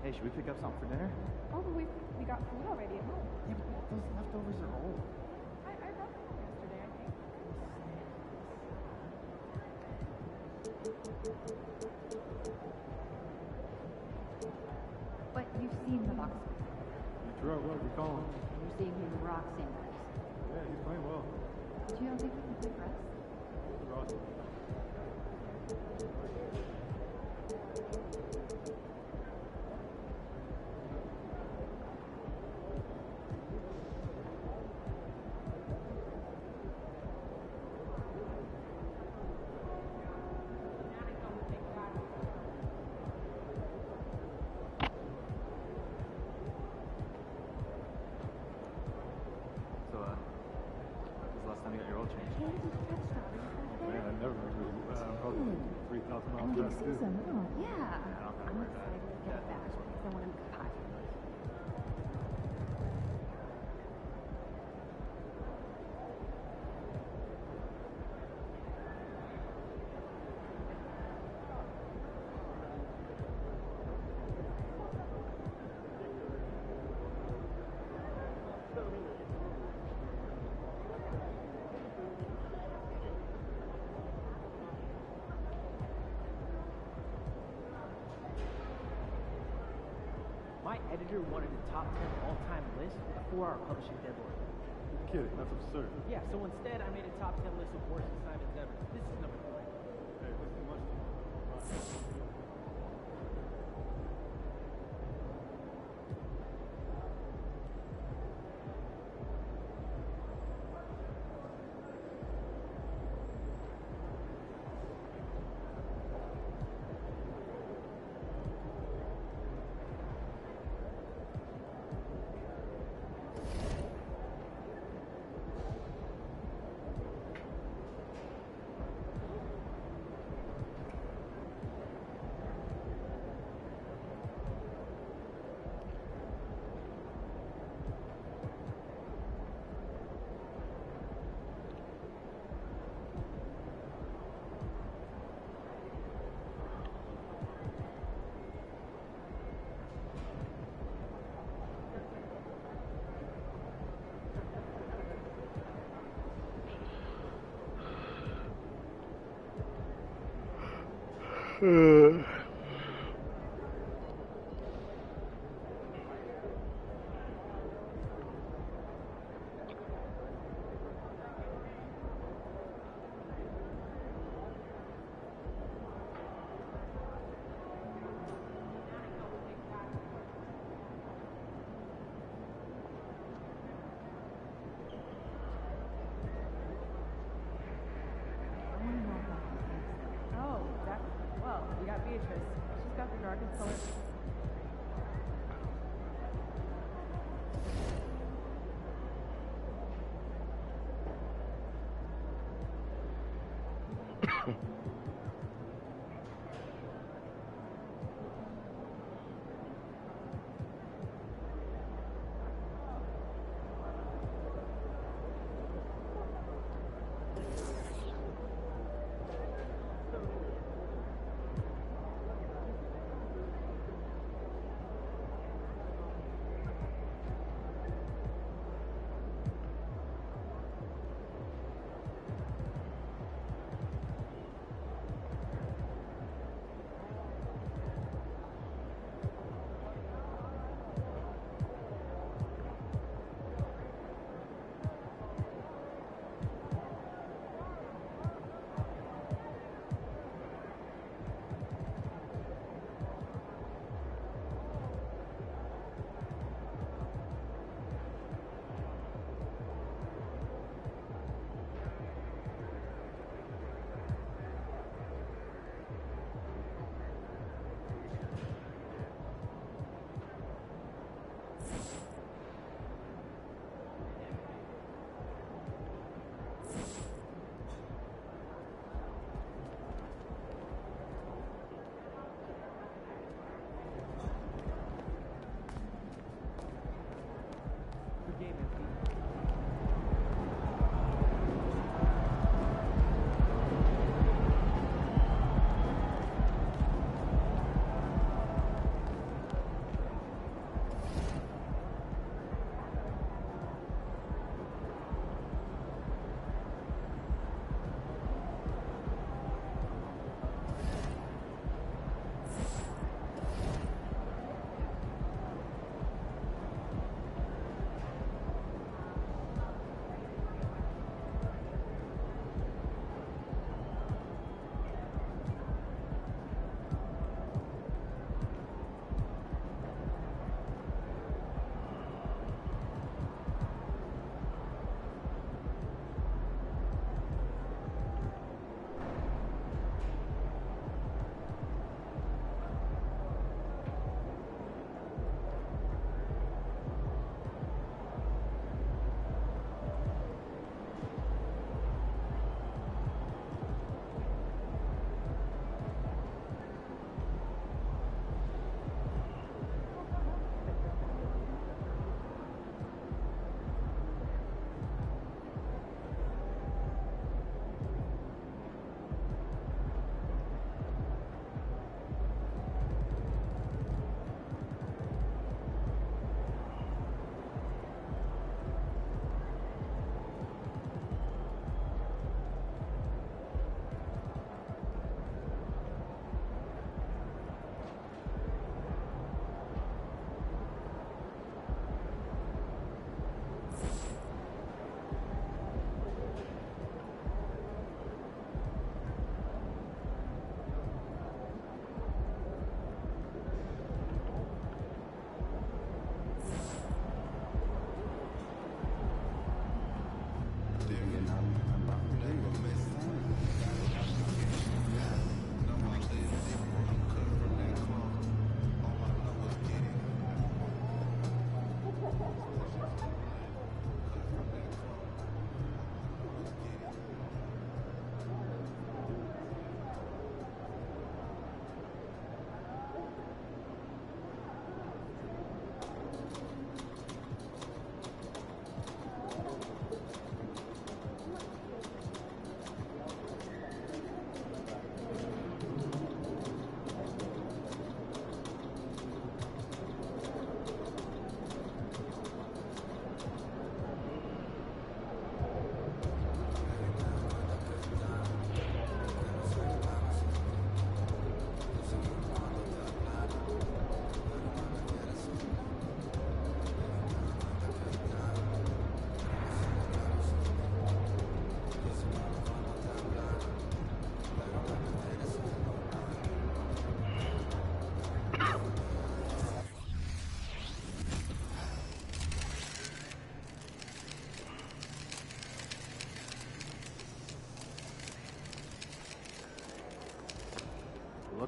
Hey, should we pick up something for dinner? Oh, but we got food already at home. Yeah, but those leftovers are old. I brought them home yesterday, I think. But you've seen the box. Terrell, what are you calling? You're seeing him rock Sanders. Yeah, he's playing well. But you don't think he can play for us? Ross. When was the last time you got your oil changed? Man, I never remember. Probably 3,000 miles. My editor wanted a top 10 all-time list with a 4-hour publishing deadline. You're kidding. That's absurd. Yeah, so instead I made a top 10 list of worst assignments ever. This is number 3. Hey, that's too much. Oh, that. Well, we got Beatrice. She's got the darkest color.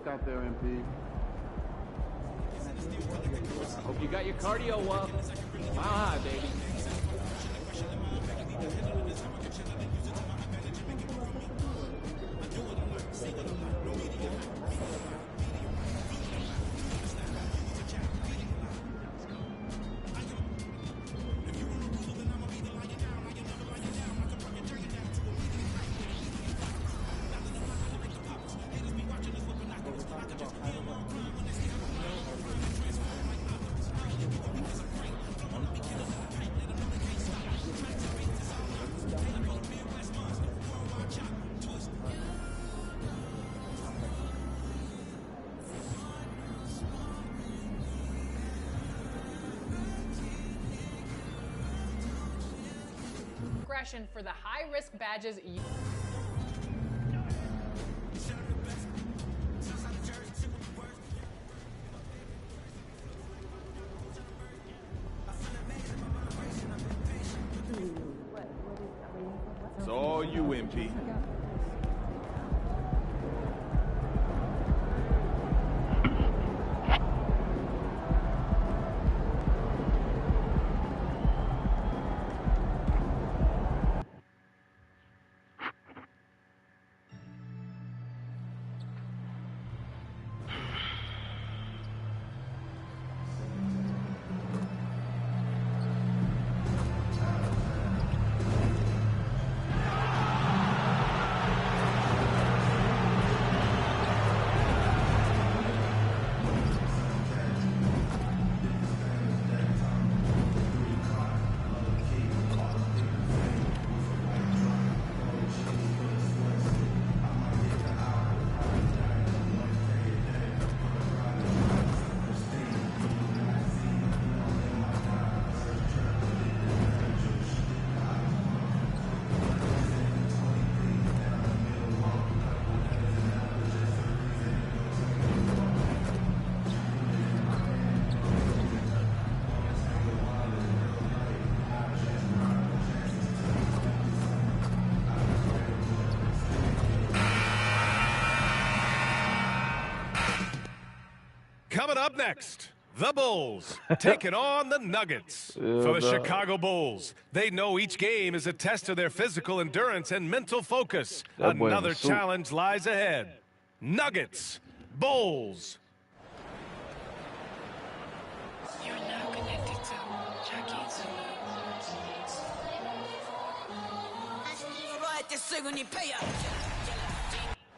out there, MP. Hope you got your cardio up. Mile high, baby. For the high-risk badges. It's all you, MP. Coming up next, the Bulls taking on the Nuggets. For the Chicago Bulls, they know each game is a test of their physical endurance and mental focus. Another challenge lies ahead. Nuggets, Bulls. You're now connected to Jackie Zulu.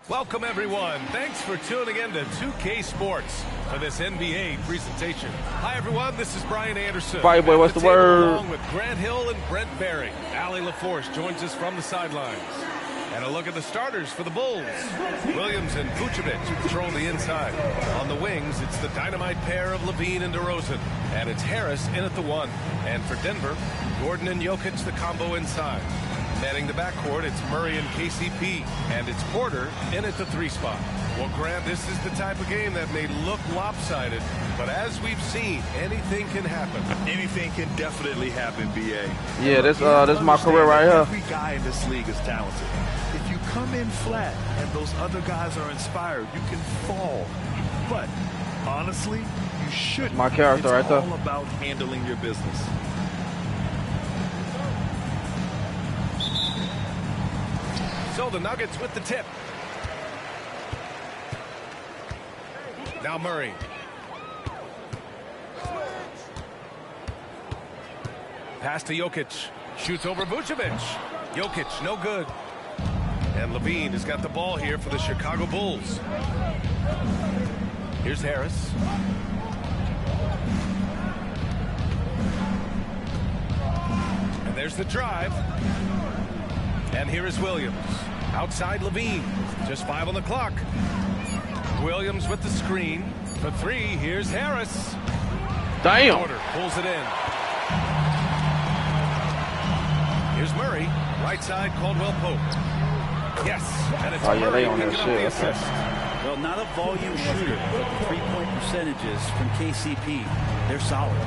Welcome, everyone. Thanks for tuning in to 2K Sports for this NBA presentation. Hi, everyone. This is Brian Anderson. Fight boy, what's the word? Along with Grant Hill and Brent Barry. Allie LaForce joins us from the sidelines. And a look at the starters for the Bulls. Williams and Vucevic patrol the inside. On the wings, it's the dynamite pair of Levine and DeRozan. And it's Harris in at the 1. And for Denver, Gordon and Jokic, the combo inside. Manning the backcourt, it's Murray and KCP. And it's Porter in at the 3 spot. Well, Grant, this is the type of game that may look lopsided, but as we've seen, anything can happen. Anything can definitely happen, BA. Yeah, this is my career right here. Every guy in this league is talented. If you come in flat and those other guys are inspired, you can fall. But honestly, you shouldn't. My character right there. It's all about handling your business. So the Nuggets with the tip. Now Murray. Pass to Jokic. Shoots over Vucevic. Jokic, no good. And Levine has got the ball here for the Chicago Bulls. Here's Harris. And there's the drive. And here is Williams. Outside Levine. Just 5 on the clock. Williams with the screen. For 3, here's Harris. Damn. Porter pulls it in. Here's Murray. Right side, Caldwell Pope. Yes. And it's Murray they on picking that up shit. the assist. Well, not a volume shooter, but the three-point percentages from KCP, they're solid.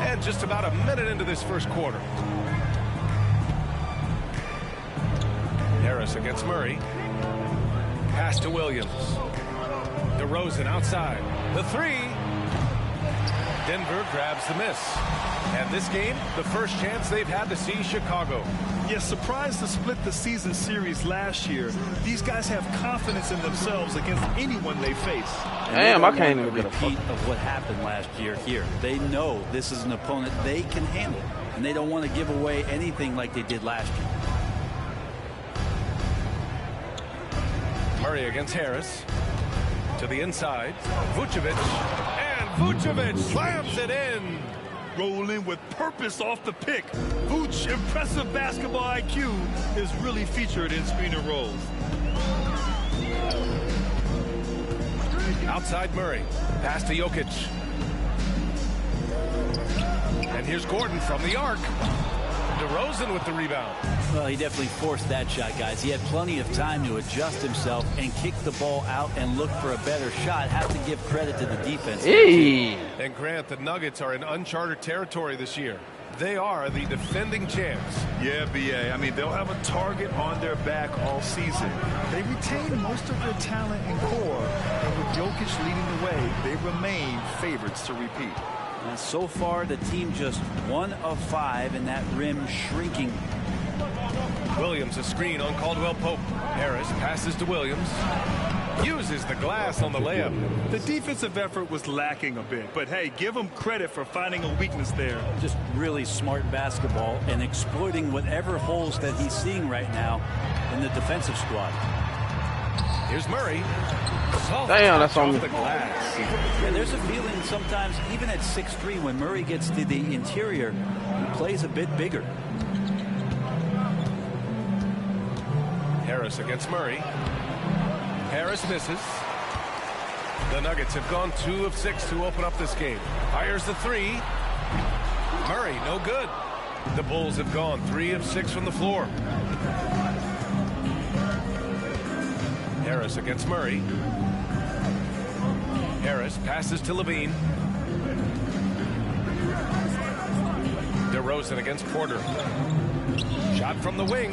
And just about a minute into this first quarter. Harris Harris against Murray. Pass to Williams. DeRozan outside. The three. Denver grabs the miss. And this game, the first chance they've had to see Chicago. Yes, surprised to split the season series last year. These guys have confidence in themselves against anyone they face. Damn, I can't even get a repeat of what happened last year here. They know this is an opponent they can handle, and they don't want to give away anything like they did last year. Murray against Harris. To the inside. Vucevic. And Vucevic slams it in. Rolling with purpose off the pick. Vooch, impressive basketball IQ, is really featured in screen and rolls. Outside Murray. Pass to Jokic. And here's Gordon from the arc. DeRozan with the rebound. Well, he definitely forced that shot, guys. He had plenty of time to adjust himself and kick the ball out and look for a better shot. Have to give credit to the defense. Hey. And Grant, the Nuggets are in uncharted territory this year. They are the defending champs. Yeah, BA. I mean, they'll have a target on their back all season. They retain most of their talent and core, and with Jokic leading the way, they remain favorites to repeat. And so far, the team just 1 of 5, and that rim shrinking. Williams a screen on Caldwell Pope. Harris passes to Williams. Uses the glass on the layup. The defensive effort was lacking a bit, but hey, give them credit for finding a weakness there. Just really smart basketball and exploiting whatever holes that he's seeing right now in the defensive squad. Here's Murray. Damn, that's on the glass. Yeah, there's a feeling sometimes, even at 6'3", when Murray gets to the interior, he plays a bit bigger. Harris against Murray. Harris misses. The Nuggets have gone 2 of 6 to open up this game. Fires the three. Murray, no good. The Bulls have gone 3 of 6 from the floor. Harris against Murray. Harris passes to Levine. DeRozan against Porter. Shot from the wing.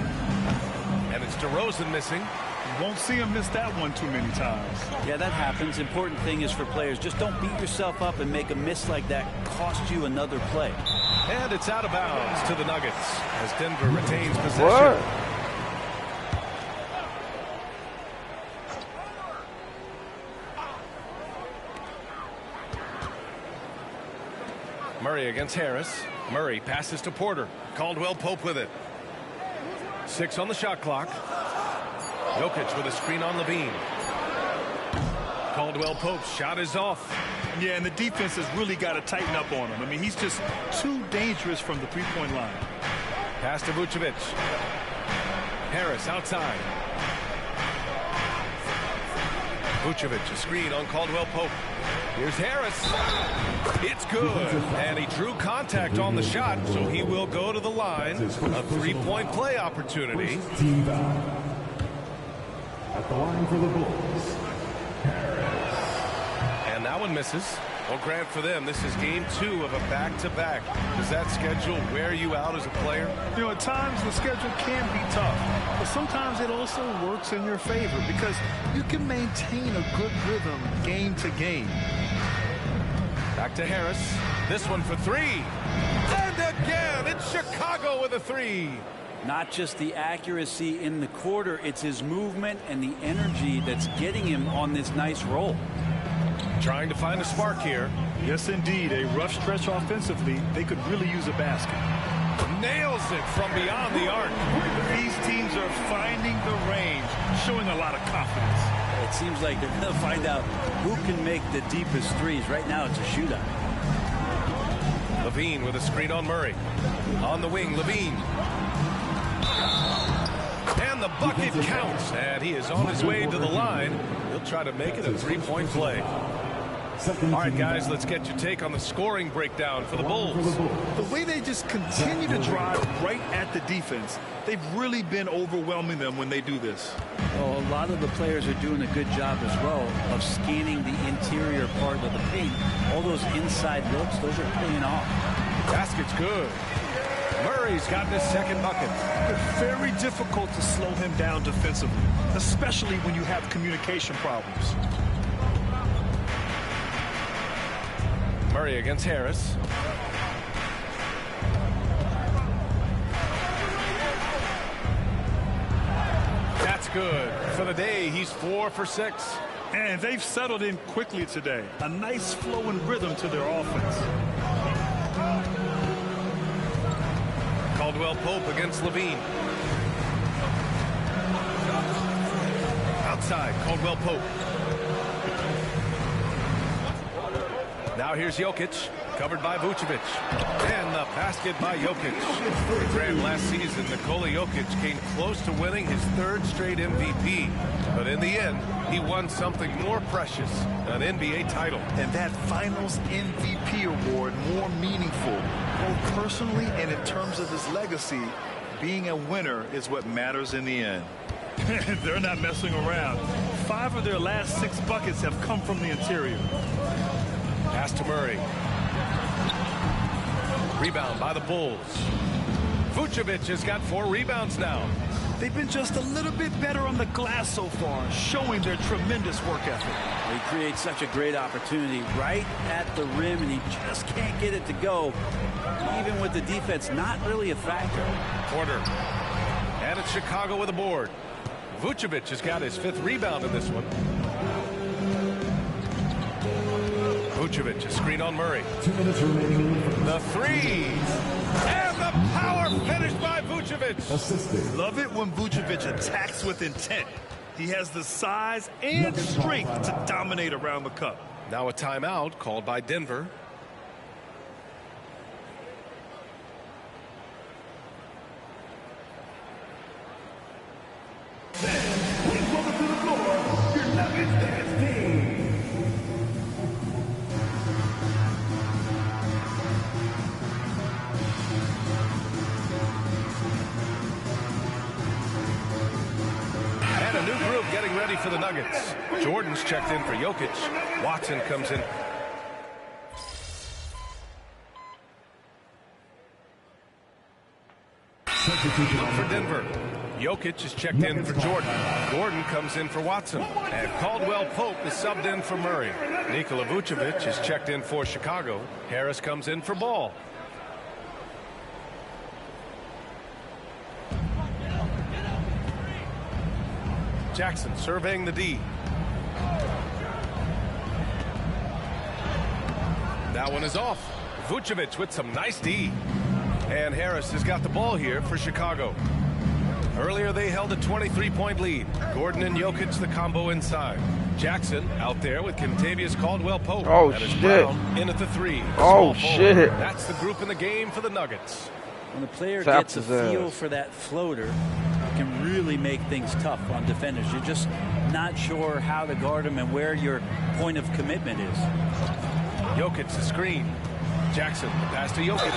And it's DeRozan missing. Won't see him miss that one too many times. Yeah, that happens. Important thing is for players, just don't beat yourself up and make a miss like that cost you another play. And it's out of bounds to the Nuggets as Denver retains possession. What? Murray against Harris. Murray passes to Porter. Caldwell Pope with it. 6 on the shot clock. Jokic with a screen on Levine. Caldwell Pope's shot is off. Yeah, and the defense has really got to tighten up on him. I mean, he's just too dangerous from the three-point line. Pass to Vucevic. Harris outside. Vucevic, a screen on Caldwell Pope. Here's Harris. It's good. And he drew contact on the shot, so he will go to the line. A three-point play opportunity. At the line for the Bulls, And that one misses. Well, Grant, for them, this is game 2 of a back-to-back. Does that schedule wear you out as a player? You know, at times the schedule can be tough, but sometimes it also works in your favor because you can maintain a good rhythm game to game. Back to Harris. This one for 3. And again, it's Chicago with a 3. Not just the accuracy in the quarter, it's his movement and the energy that's getting him on this nice roll. Trying to find a spark here. Yes, indeed. A rough stretch offensively. They could really use a basket. Nails it from beyond the arc. These teams are finding the range, showing a lot of confidence. It seems like they're going to find out who can make the deepest threes. Right now, it's a shootout. Levine with a screen on Murray. On the wing, Levine. And the bucket counts. And he is on his way to the line. He'll try to make it a three-point play. All right, guys, let's get your take on the scoring breakdown for the Bulls. The way they just continue to drive right at the defense, they've really been overwhelming them when they do this. Well, a lot of the players are doing a good job as well of scanning the interior part of the paint. All those inside looks, those are paying off. Basket's good. Murray's gotten his second bucket. It's very difficult to slow him down defensively, especially when you have communication problems. Murray against Harris. That's good. For the day, he's 4 for 6. And they've settled in quickly today. A nice flow and rhythm to their offense. Caldwell Pope against Levine. Outside, Caldwell Pope. Now here's Jokic, covered by Vucevic. And the basket by Jokic. Grant, last season, Nikola Jokic came close to winning his 3rd straight MVP. But in the end, he won something more precious, an NBA title. And that Finals MVP award more meaningful, both personally and in terms of his legacy. Being a winner is what matters in the end. They're not messing around. 5 of their last 6 buckets have come from the interior. Pass to Murray. Rebound by the Bulls. Vucevic has got 4 rebounds now. They've been just a little bit better on the glass so far, showing their tremendous work ethic. He creates such a great opportunity right at the rim, and he just can't get it to go. Even with the defense not really a factor. Porter. And it's Chicago with a board. Vucevic has got his 5th rebound in this one. Vucevic, a screen on Murray. 2 minutes remaining. The 3. And the power finish by Vucevic. Assisted. Love it when Vucevic attacks with intent. He has the size and strength to dominate around the cup. Now a timeout called by Denver. Welcome to the floor, your Nuggets dance team. And a new group getting ready for the Nuggets. Jordan's checked in for Jokic. Watson comes in. Look for Denver. Jokic is checked in for Jordan. Gordon comes in for Watson. And Caldwell Pope is subbed in for Murray. Nikola Vucevic is checked in for Chicago. Harris comes in for Ball. Jackson surveying the D. That one is off. Vucevic with some nice D. And Harris has got the ball here for Chicago. Earlier they held a 23-point lead. Gordon and Jokic the combo inside. Jackson out there with Kentavious Caldwell-Pope. Oh, that is shit. Brown in at the 3. Oh, shit. That's the group in the game for the Nuggets. When the player Taps gets a his feel ass. for that floater, it can really make things tough on defenders. You're just not sure how to guard him and where your point of commitment is. Jokic the screen. Jackson, the pass to Jokic.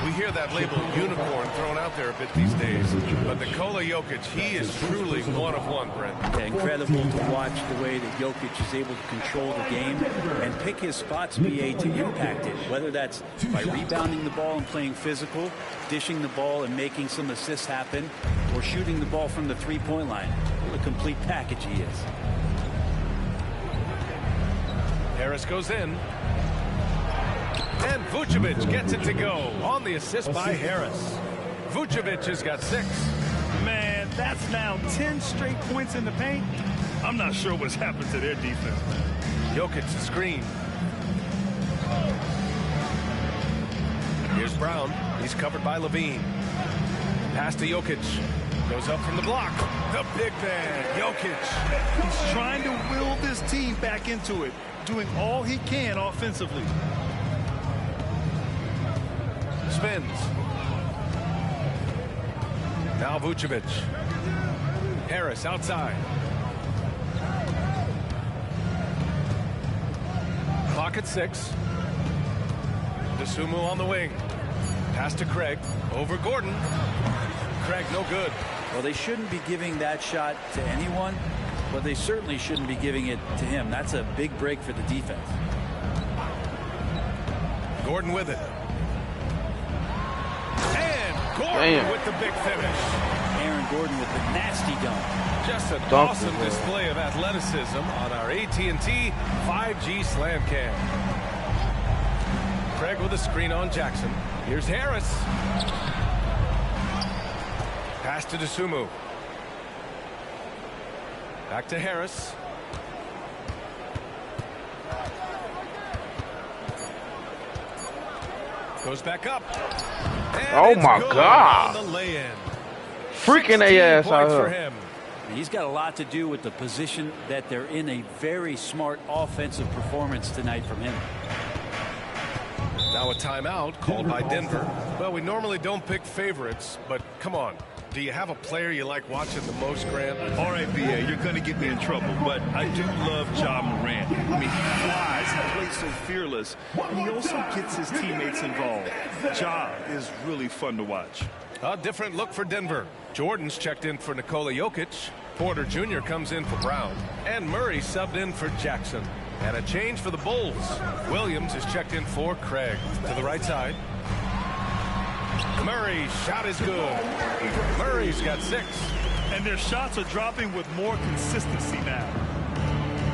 We hear that label unicorn thrown out there a bit these days. But Nikola Jokic, he is truly one of one, Brent. Yeah, incredible to watch the way that Jokic is able to control the game and pick his spots, BA, to impact it. Whether that's by rebounding the ball and playing physical, dishing the ball and making some assists happen, or shooting the ball from the three-point line. What a complete package he is. Harris goes in. And Vucevic gets it to go on the assist by Harris. Vucevic has got 6. Man, that's now 10 straight points in the paint. I'm not sure what's happened to their defense. Jokic the screen. Here's Brown. He's covered by Levine. Pass to Jokic. Goes up from the block. The big man, Jokic. He's trying to will this team back into it, doing all he can offensively. Spins. Now Vucevic. Harris outside. Clock at 6. DeSumo on the wing. Pass to Craig. Over Gordon. Craig no good. Well, they shouldn't be giving that shot to anyone, but they certainly shouldn't be giving it to him. That's a big break for the defense. Gordon with it. And Gordon with the big finish. Aaron Gordon with the nasty dunk. Just an awesome display of athleticism on our AT&T 5G Slam Cam. Craig with a screen on Jackson. Here's Harris. Pass to Dosunmu. Back to Harris. Goes back up. Oh my God. Freaking ass out here. He's got a lot to do with the position that they're in. A very smart offensive performance tonight from him. Now a timeout called by Denver. Well, we normally don't pick favorites, but come on. Do you have a player you like watching the most, Grant? All right, B.A., you're going to get me in trouble, but I do love Ja Morant. I mean, he flies, he plays so fearless, and he also gets his teammates involved. Ja is really fun to watch. A different look for Denver. Jordan's checked in for Nikola Jokic. Porter Jr. comes in for Brown. And Murray subbed in for Jackson. And a change for the Bulls. Williams is checked in for Craig. To the right side. Murray's shot is good. Murray's got 6. And their shots are dropping with more consistency now.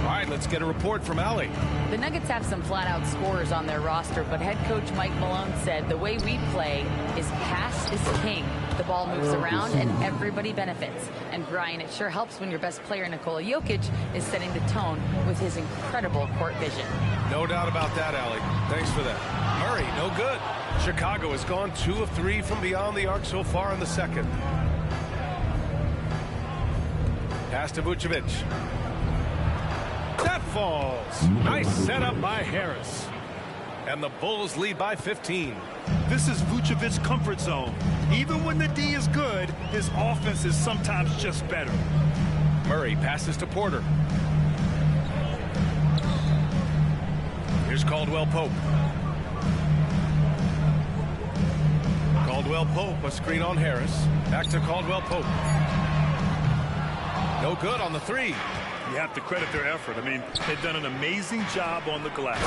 All right, let's get a report from Allie. The Nuggets have some flat-out scorers on their roster, but head coach Mike Malone said the way we play is pass is king. The ball moves around and everybody benefits. And Brian, it sure helps when your best player, Nikola Jokic, is setting the tone with his incredible court vision. No doubt about that, Allie. Thanks for that. Murray, no good. Chicago has gone 2 of 3 from beyond the arc so far in the second. Pass to Vucevic. That falls. Nice setup by Harris. And the Bulls lead by 15. This is Vucevic's comfort zone. Even when the D is good, his offense is sometimes just better. Murray passes to Porter. Here's Caldwell Pope. Caldwell Pope, a screen on Harris. Back to Caldwell Pope. No good on the 3. You have to credit their effort. I mean, they've done an amazing job on the glass.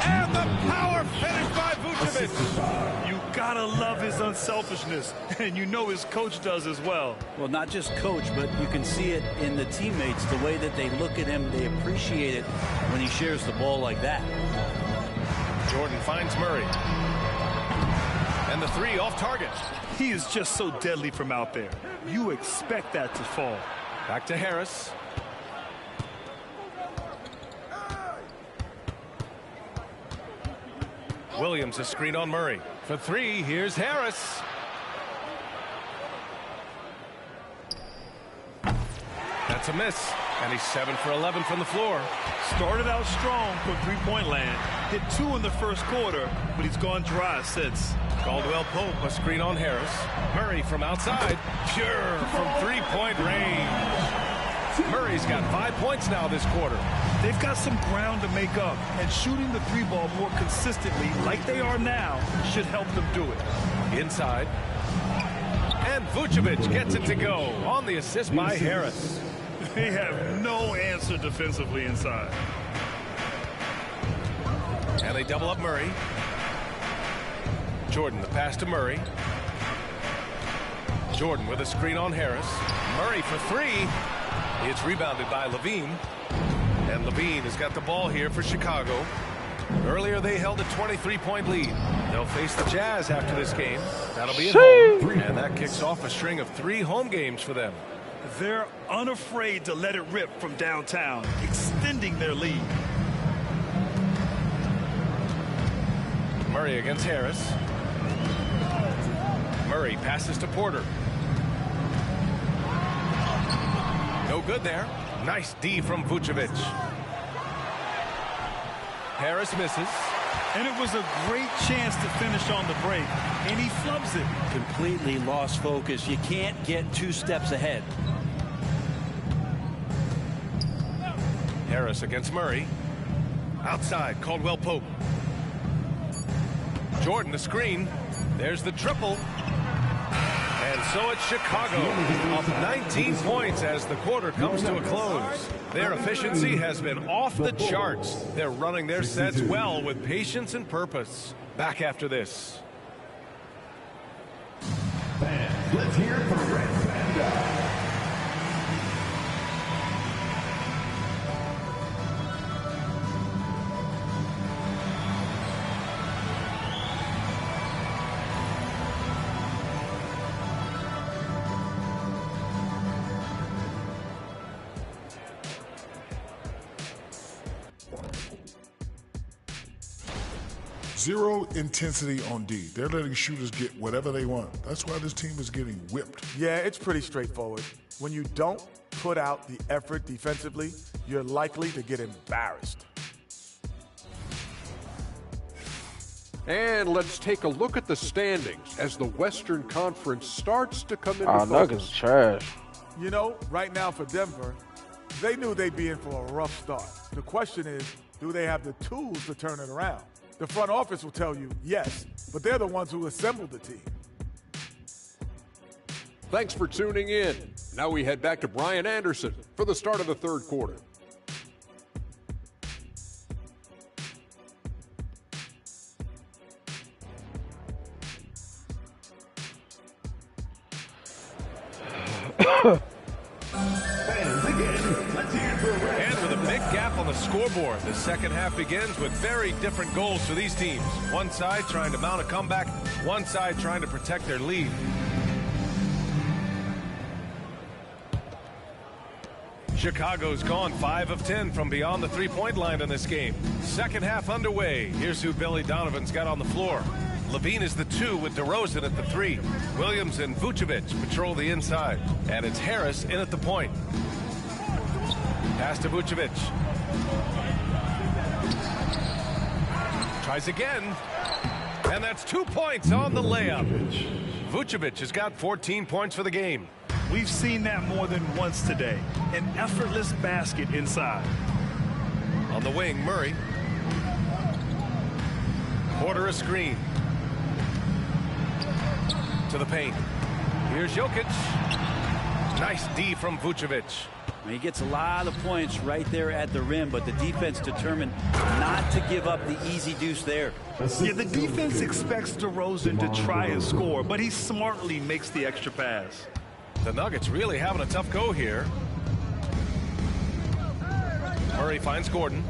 And the power finish by Vucevic. You gotta love his unselfishness, and you know his coach does as well. Well, not just coach, but you can see it in the teammates, the way that they look at him. They appreciate it when he shares the ball like that. Jordan finds Murray. And the 3 off target. He is just so deadly from out there. You expect that to fall. Back to Harris. Williams a screen on Murray. For 3, here's Harris. That's a miss. And he's 7 for 11 from the floor. Started out strong from three-point land. Hit 2 in the first quarter, but he's gone dry since. Caldwell Pope a screen on Harris. Murray from outside. Pure from 3-point range. Murray's got 5 points now this quarter. They've got some ground to make up, and shooting the 3-ball more consistently like they are now should help them do it. Inside. And Vucevic gets it to go on the assist by Harris. They have no answer defensively inside. And they double up Murray. Jordan the pass to Murray. Jordan with a screen on Harris. Murray for 3. It's rebounded by Levine. And Levine has got the ball here for Chicago. Earlier they held a 23-point lead. They'll face the Jazz after this game. That'll be at home. And that kicks off a string of 3 home games for them. They're unafraid to let it rip from downtown, extending their lead. Murray against Harris. Murray passes to Porter. No good there. Nice D from Vucevic. Harris misses. And it was a great chance to finish on the break, and he flubs it. Completely lost focus. You can't get 2 steps ahead. Harris against Murray. Outside, Caldwell Pope. Jordan the screen. There's the triple. And so it's Chicago up 19 points as the quarter comes to a close. Their efficiency has been off the charts. They're running their sets well with patience and purpose. Back after this. Zero intensity on D. They're letting shooters get whatever they want. That's why this team is getting whipped. Yeah, it's pretty straightforward. When you don't put out the effort defensively, you're likely to get embarrassed. And let's take a look at the standings as the Western Conference starts to come into focus. Nuggets trash. You know, right now for Denver, they knew they'd be in for a rough start. The question is, do they have the tools to turn it around? The front office will tell you yes, but they're the ones who assembled the team. Thanks for tuning in. Now we head back to Brian Anderson for the start of the third quarter. And with a big gap on the scoreboard, the second half begins with very different goals for these teams. One side trying to mount a comeback, one side trying to protect their lead. Chicago's gone 5 of 10 from beyond the three-point line in this game. Second half underway. Here's who Billy Donovan's got on the floor. Levine is the 2 with DeRozan at the 3. Williams and Vucevic patrol the inside. And it's Harris in at the point. Pass to Vucevic. Tries again. And that's 2 points on the layup. Vucevic has got 14 points for the game. We've seen that more than once today. An effortless basket inside. On the wing, Murray. Porter a screen. To the paint. Here's Jokic. Nice D from Vucevic. He gets a lot of points right there at the rim, but the defense determined not to give up the easy deuce there. Yeah, the defense expects DeRozan to try and score, but he smartly makes the extra pass. The Nuggets really having a tough go here. Murray finds Gordon.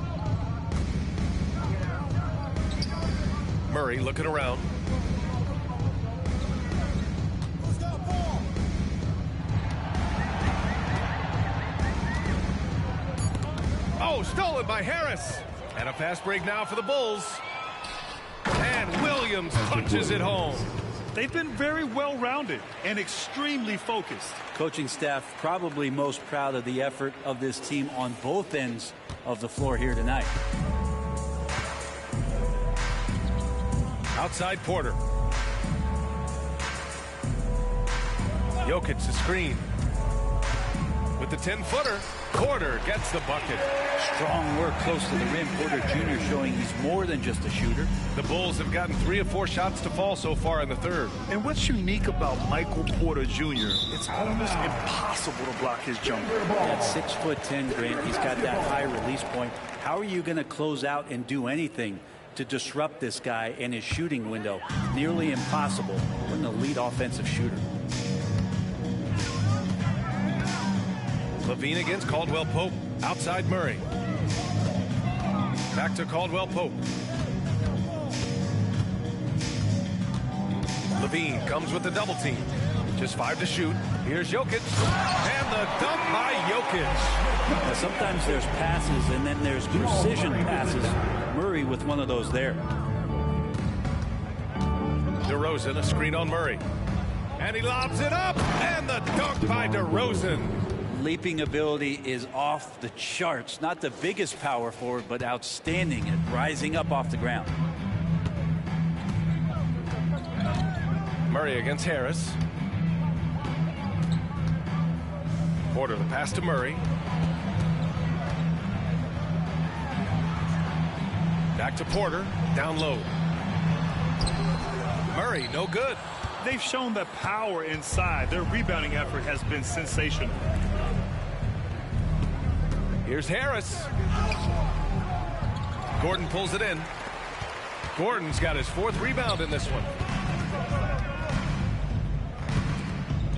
Murray looking around. Oh, stolen by Harris. And a fast break now for the Bulls. And Williams punches it home. They've been very well-rounded and extremely focused. Coaching staff probably most proud of the effort of this team on both ends of the floor here tonight. Outside Porter. Jokic the screen. With the 10-footer, Porter gets the bucket. Strong work close to the rim. Porter Jr. showing he's more than just a shooter. The Bulls have gotten 3 of 4 shots to fall so far in the third. And what's unique about Michael Porter Jr., it's almost impossible to block his jumper. At 6'10", Grant, he's got that high release point. How are you going to close out and do anything to disrupt this guy and his shooting window? Nearly impossible. What an elite offensive shooter. Levine against Caldwell Pope. Outside Murray. Back to Caldwell Pope. Levine comes with the double team. Just 5 to shoot. Here's Jokic. And the dunk by Jokic. Now, sometimes there's passes and then there's precision passes. Murray with one of those there. DeRozan, a screen on Murray. And he lobs it up. And the dunk by DeRozan. Leaping ability is off the charts. Not the biggest power forward, but outstanding at rising up off the ground. Murray against Harris. Porter, the pass to Murray. Back to Porter, down low. Murray, no good. They've shown that power inside. Their rebounding effort has been sensational. Here's Harris. Gordon pulls it in. Gordon's got his 4th rebound in this one.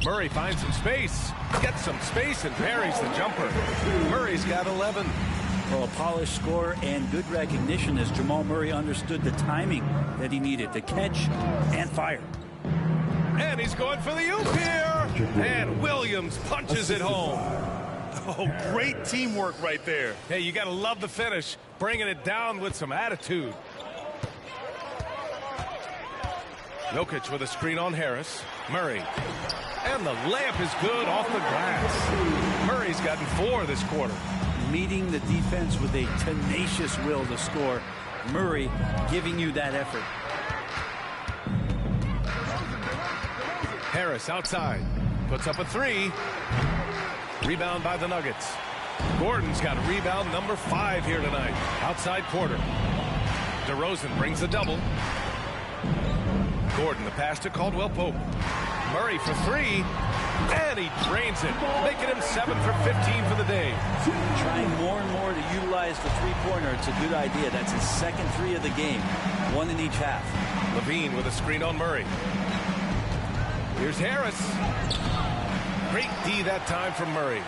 Murray finds some space. Gets some space and parries the jumper. Murray's got 11. Well, a polished score and good recognition as Jamal Murray understood the timing that he needed to catch and fire. And he's going for the oop here. And Williams punches it home. Oh, great teamwork right there. Hey, you got to love the finish. Bringing it down with some attitude. Jokic with a screen on Harris. Murray. And the layup is good off the glass. Murray's gotten 4 this quarter. Meeting the defense with a tenacious will to score. Murray giving you that effort. Harris outside. Puts up a 3. Rebound by the Nuggets. Gordon's got rebound number 5 here tonight. Outside quarter. DeRozan brings the double. Gordon, the pass to Caldwell Pope. Murray for 3. And he drains it, making him 7 for 15 for the day. Trying more and more to utilize the three-pointer. It's a good idea. That's his second 3 of the game. 1 in each half. Levine with a screen on Murray. Here's Harris. Great D that time from Murray.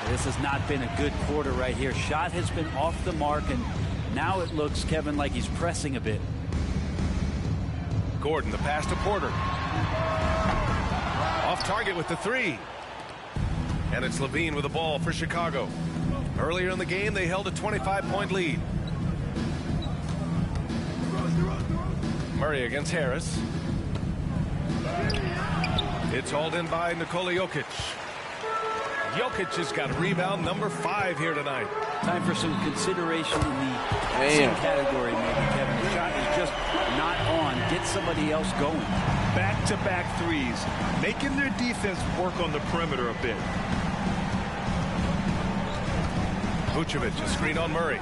This has not been a good quarter right here. Shot has been off the mark, and now it looks, Kevin, like he's pressing a bit. Gordon, the pass to Porter. Off target with the 3. And it's Levine with the ball for Chicago. Earlier in the game, they held a 25-point lead. Murray against Harris. It's hauled in by Nikola Jokic. Jokic has got rebound number 5 here tonight. Time for some consideration in the passing category, maybe, Kevin. The shot is just not on. Get somebody else going. Back-to-back threes, making their defense work on the perimeter a bit. Vucevic, a screen on Murray.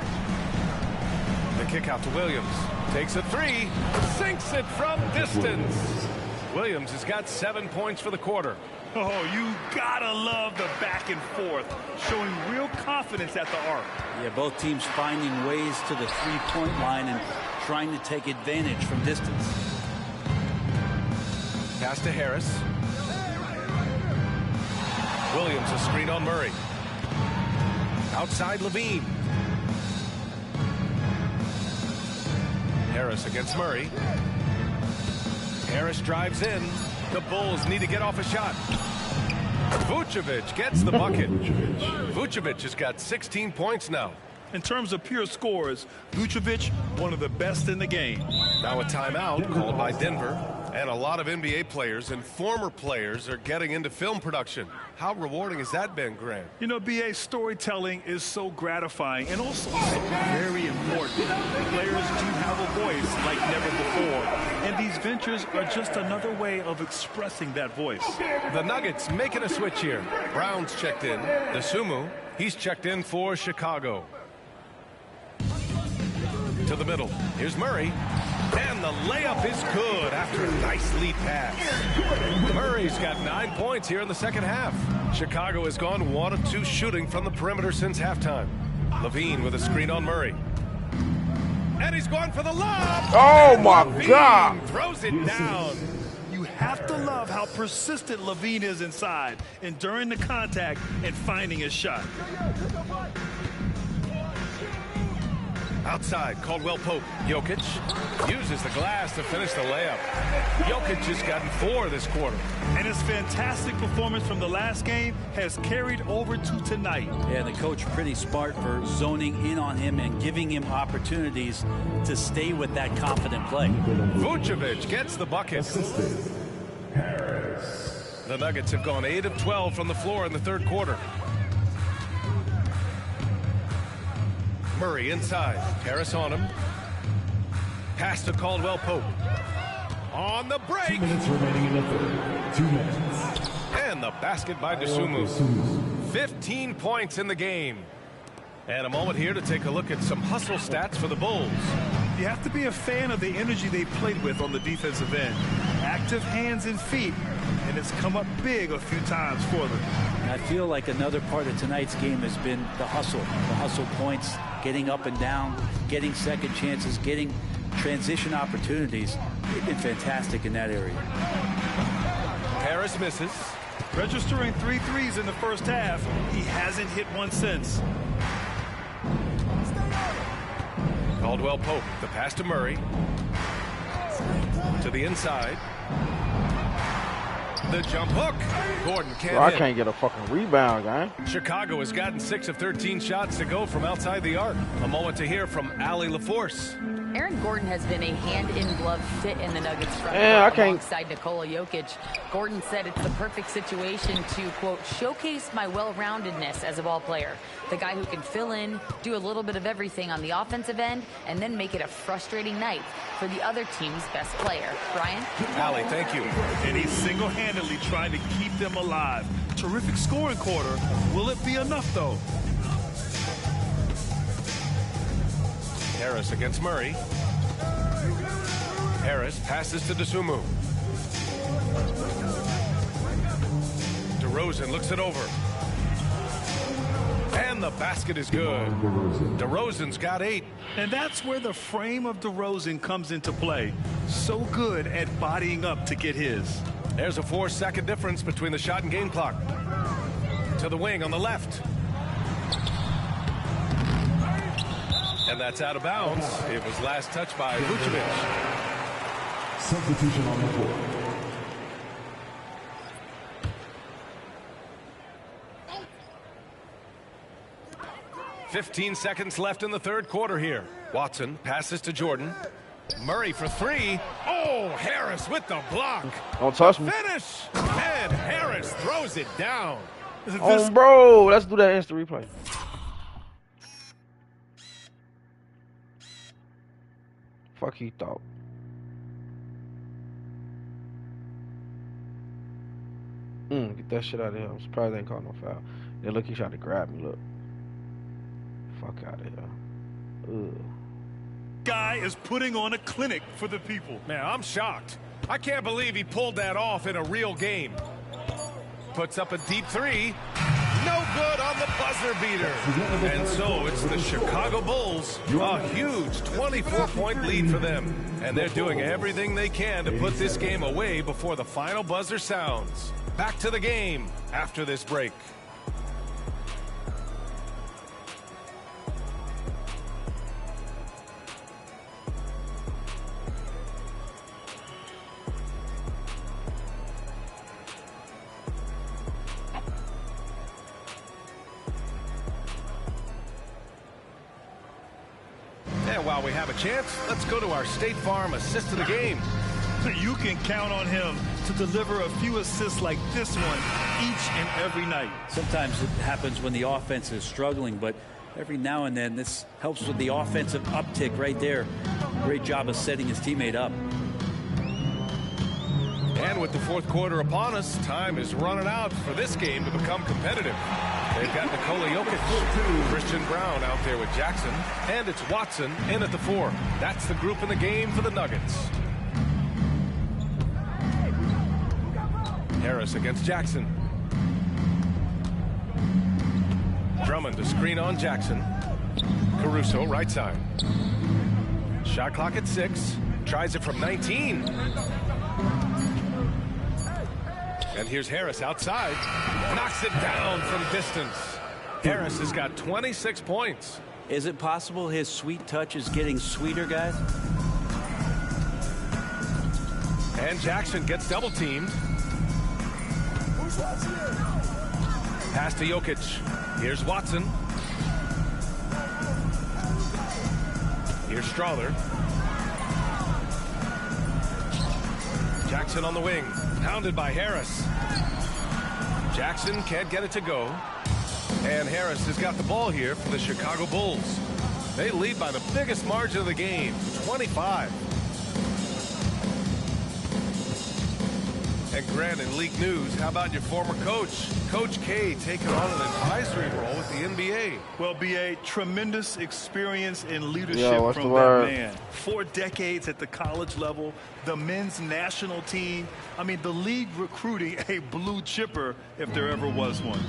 The kick out to Williams. Takes a 3. Sinks it from distance. Williams has got 7 points for the quarter. Oh, you gotta love the back and forth, showing real confidence at the arc. Yeah, both teams finding ways to the three-point line and trying to take advantage from distance. Pass to Harris. Williams, a screen on Murray. Outside Levine. Harris against Murray. Harris drives in. The Bulls need to get off a shot. Vucevic gets the bucket. Vucevic has got 16 points now. In terms of pure scores, Vucevic, one of the best in the game. Now a timeout called by Denver. And a lot of NBA players and former players are getting into film production. How rewarding has that been, Grant? You know, BA, storytelling is so gratifying and also so very important. Players do have a voice like never before. And these ventures are just another way of expressing that voice. The Nuggets making a switch here. Brown's checked in. Dosunmu, he's checked in for Chicago. To the middle. Here's Murray. And the layup is good after a nice lead pass. Murray's got 9 points here in the second half. Chicago has gone 1 of 2 shooting from the perimeter since halftime. Levine with a screen on Murray. And he's going for the lob. Oh, my Levine God. Throws it down. You have to love how persistent Levine is inside, enduring the contact and finding his shot. Outside, Caldwell Pope. Jokic uses the glass to finish the layup. Jokic has gotten 4 this quarter. And his fantastic performance from the last game has carried over to tonight. Yeah, the coach pretty smart for zoning in on him and giving him opportunities to stay with that confident play. Vucevic gets the bucket. The Nuggets have gone 8 of 12 from the floor in the third quarter. Murray inside. Harris on him. Pass to Caldwell Pope. On the break. 2 minutes remaining in the third. 2 minutes. And the basket by Dosunmu. 15 points in the game. And a moment here to take a look at some hustle stats for the Bulls. You have to be a fan of the energy they played with on the defensive end. Active hands and feet, and it's come up big a few times for them. I feel like another part of tonight's game has been the hustle points, getting up and down, getting second chances, getting transition opportunities. They've been fantastic in that area. Harris misses. Registering 3 threes in the first half. He hasn't hit one since. Caldwell Pope, the pass to Murray. To the inside. The jump hook. Gordon can't Bro, I hit. can't get a fucking rebound, guy. Chicago has gotten 6 of 13 shots to go from outside the arc. A moment to hear from Allie LaForce. Aaron Gordon has been a hand-in-glove fit in the Nuggets front court alongside Nikola Jokic. Gordon said it's the perfect situation to, quote, showcase my well-roundedness as a ball player. The guy who can fill in, do a little bit of everything on the offensive end, and then make it a frustrating night for the other team's best player. Brian? Allie, thank you. And he's single-handedly trying to keep them alive. Terrific scoring quarter. Will it be enough, though? Harris against Murray. Harris passes to Dosunmu. DeRozan looks it over. And the basket is good. DeRozan's got 8. And that's where the frame of DeRozan comes into play. So good at bodying up to get his. There's a 4-second difference between the shot and game clock. To the wing on the left. And that's out of bounds. It was last touched by Vucevic. Substitution on the floor. .15 seconds left in the third quarter here. Watson passes to Jordan. Murray for 3. Oh, Harris with the block. Don't touch me. Finish. And Harris throws it down. Oh, bro. Let's do that instant replay. Fuck he thought. Get that shit out of here. I'm surprised they ain't called no foul. Yeah, look, he tried to grab me. Look. Fuck out of here. Ugh. Guy is putting on a clinic for the people. Man, I'm shocked. I can't believe he pulled that off in a real game. Puts up a deep 3. No good on the buzzer beater. And so it's the Chicago Bulls. A huge 24-point lead for them. And they're doing everything they can to put this game away before the final buzzer sounds. Back to the game after this break. And while we have a chance, let's go to our State Farm assist of the game. You can count on him to deliver a few assists like this one each and every night. Sometimes it happens when the offense is struggling, but every now and then this helps with the offensive uptick right there. Great job of setting his teammate up. And with the fourth quarter upon us, time is running out for this game to become competitive. They've got Nikola Jokic, Christian Brown out there with Jackson, and it's Watson in at the 4. That's the group in the game for the Nuggets. Harris against Jackson. Drummond to screen on Jackson. Caruso right side. Shot clock at 6. Tries it from 19. And here's Harris outside. Knocks it down from distance. Harris has got 26 points. Is it possible his sweet touch is getting sweeter, guys? And Jackson gets double teamed. Pass to Jokic. Here's Watson. Here's Strawther. Jackson on the wing. Pounded by Harris. Jackson can't get it to go. And Harris has got the ball here for the Chicago Bulls. They lead by the biggest margin of the game, 25. And Grant, in league news, how about your former coach? Coach K taking on an advisory role with the NBA. Well, B.A., tremendous experience in leadership from that man. 4 decades at the college level, the men's national team. I mean, the league recruiting a blue chipper if there ever was one.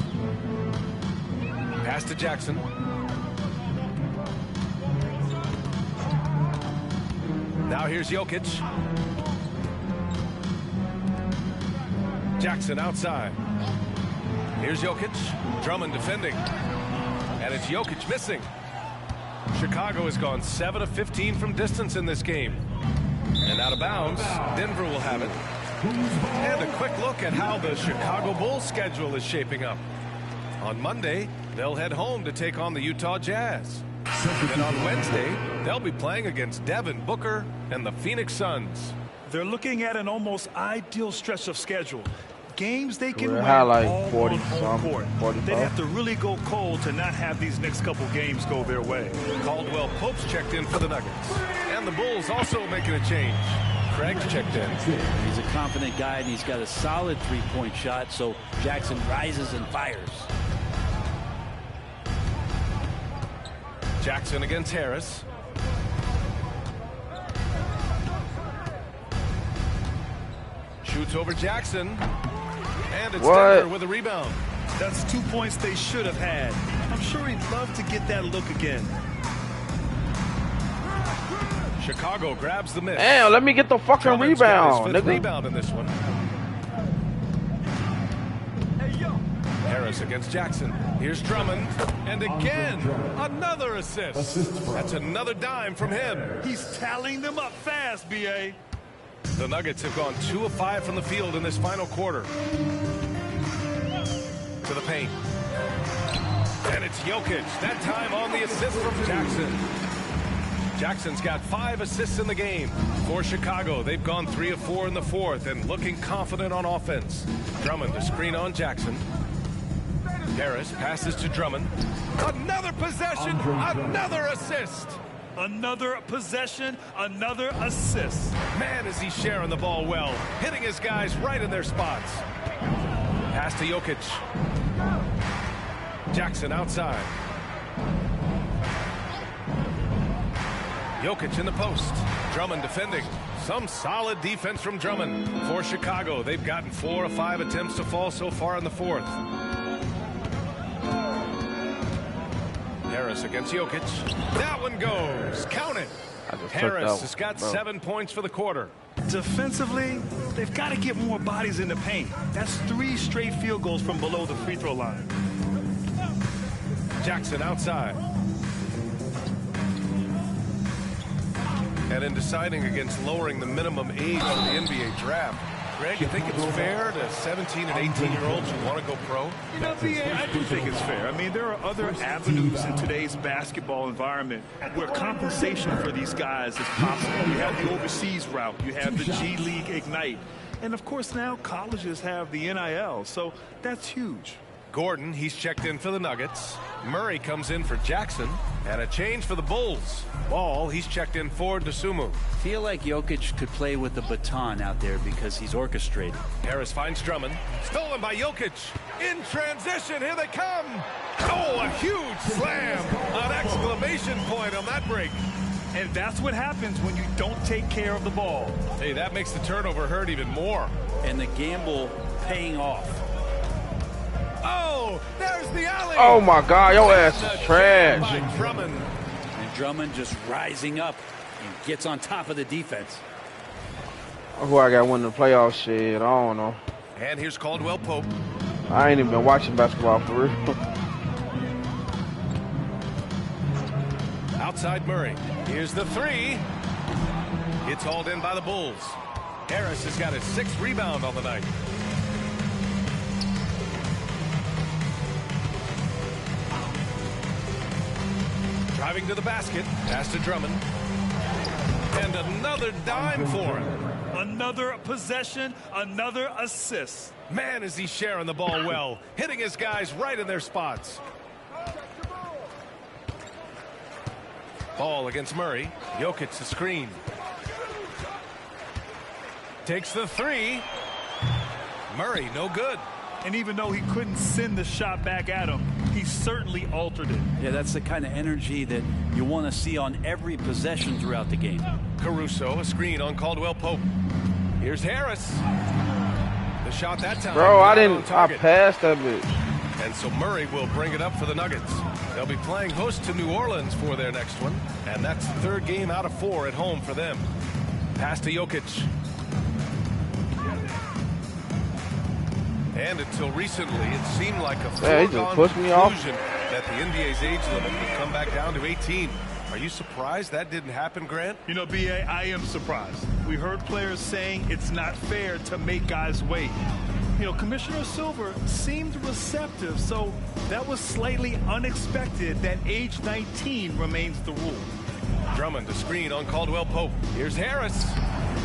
Pass to Jackson. Now here's Jokic. Jackson outside. Here's Jokic. Drummond defending. And it's Jokic missing. Chicago has gone 7 of 15 from distance in this game. And out of bounds, Denver will have it. And a quick look at how the Chicago Bulls schedule is shaping up. On Monday, they'll head home to take on the Utah Jazz. Then on Wednesday, they'll be playing against Devin Booker and the Phoenix Suns. They're looking at an almost ideal stretch of schedule. Games they can win like all 40 on home court. 45. They'd have to really go cold to not have these next couple games go their way. Caldwell Pope's checked in for the Nuggets. And the Bulls also making a change. Craig's checked in. He's a confident guy, and he's got a solid three-point shot, so Jackson rises and fires. Jackson against Harris. Shoots over Jackson. And it's Denver with a rebound. That's 2 points they should have had. I'm sure he'd love to get that look again. Chicago grabs the miss. Damn, let me get the fucking Drummond's got his rebound, fifth nigga. rebound in this one. Harris against Jackson. Here's Drummond. And again, another assist. That's another dime from him. He's tallying them up fast, B.A. The Nuggets have gone 2 of 5 from the field in this final quarter. To the paint. And it's Jokic. That time on the assist from Jackson. Jackson's got 5 assists in the game. For Chicago, they've gone 3 of 4 in the fourth and looking confident on offense. Drummond to screen on Jackson. Harris passes to Drummond. Another possession, another assist. Another possession, another assist. Man, is he sharing the ball well, hitting his guys right in their spots. Pass to Jokic. Jackson outside. Jokic in the post. Drummond defending. Some solid defense from Drummond. For Chicago, they've gotten 4 of 5 attempts to fall so far in the fourth. Harris against Jokic. That one goes. Count it. Harris has got 7 points for the quarter. Defensively, they've got to get more bodies in the paint. That's 3 straight field goals from below the free throw line. Jackson outside. And in deciding against lowering the minimum age of the NBA draft, Greg, you think it's fair to 17 and 18-year-olds who want to go pro? You know, BA, I do think it's fair. I mean, there are other avenues in today's basketball environment where compensation for these guys is possible. You have the overseas route. You have the G League Ignite. And, of course, now colleges have the NIL, so that's huge. Gordon, he's checked in for the Nuggets. Murray comes in for Jackson. And a change for the Bulls. Ball, he's checked in for Dosunmu. Feel like Jokic could play with the baton out there because he's orchestrated. Harris finds Drummond. Stolen by Jokic. In transition, here they come. Oh, a huge slam. An exclamation point on that break. And that's what happens when you don't take care of the ball. Hey, that makes the turnover hurt even more. And the gamble paying off. Oh, there's the alley. Oh my God, your ass is trash. Drummond. And Drummond just rising up and gets on top of the defense. Who I got winning the playoff shit? I don't know. And here's Caldwell Pope. I ain't even been watching basketball for real. Outside Murray. Here's the 3. It's hauled in by the Bulls. Harris has got his 6th rebound on the night. Driving to the basket. Pass to Drummond. And another dime for him. Another possession, another assist. Man, is he sharing the ball well. Hitting his guys right in their spots. Ball against Murray. Jokic the screen. Takes the 3. Murray, no good. And even though he couldn't send the shot back at him, he certainly altered it. Yeah, that's the kind of energy that you want to see on every possession throughout the game. Caruso, a screen on Caldwell Pope. Here's Harris. The shot that time. Bro, I passed that bit. And so Murray will bring it up for the Nuggets. They'll be playing host to New Orleans for their next one. And that's the 3rd game out of 4 at home for them. Pass to Jokic. And until recently, it seemed like a foregone conclusion that the NBA's age limit would come back down to 18. Are you surprised that didn't happen, Grant? You know, B.A., I am surprised. We heard players saying it's not fair to make guys wait. You know, Commissioner Silver seemed receptive, so that was slightly unexpected that age 19 remains the rule. Drummond to screen on Caldwell Pope. Here's Harris.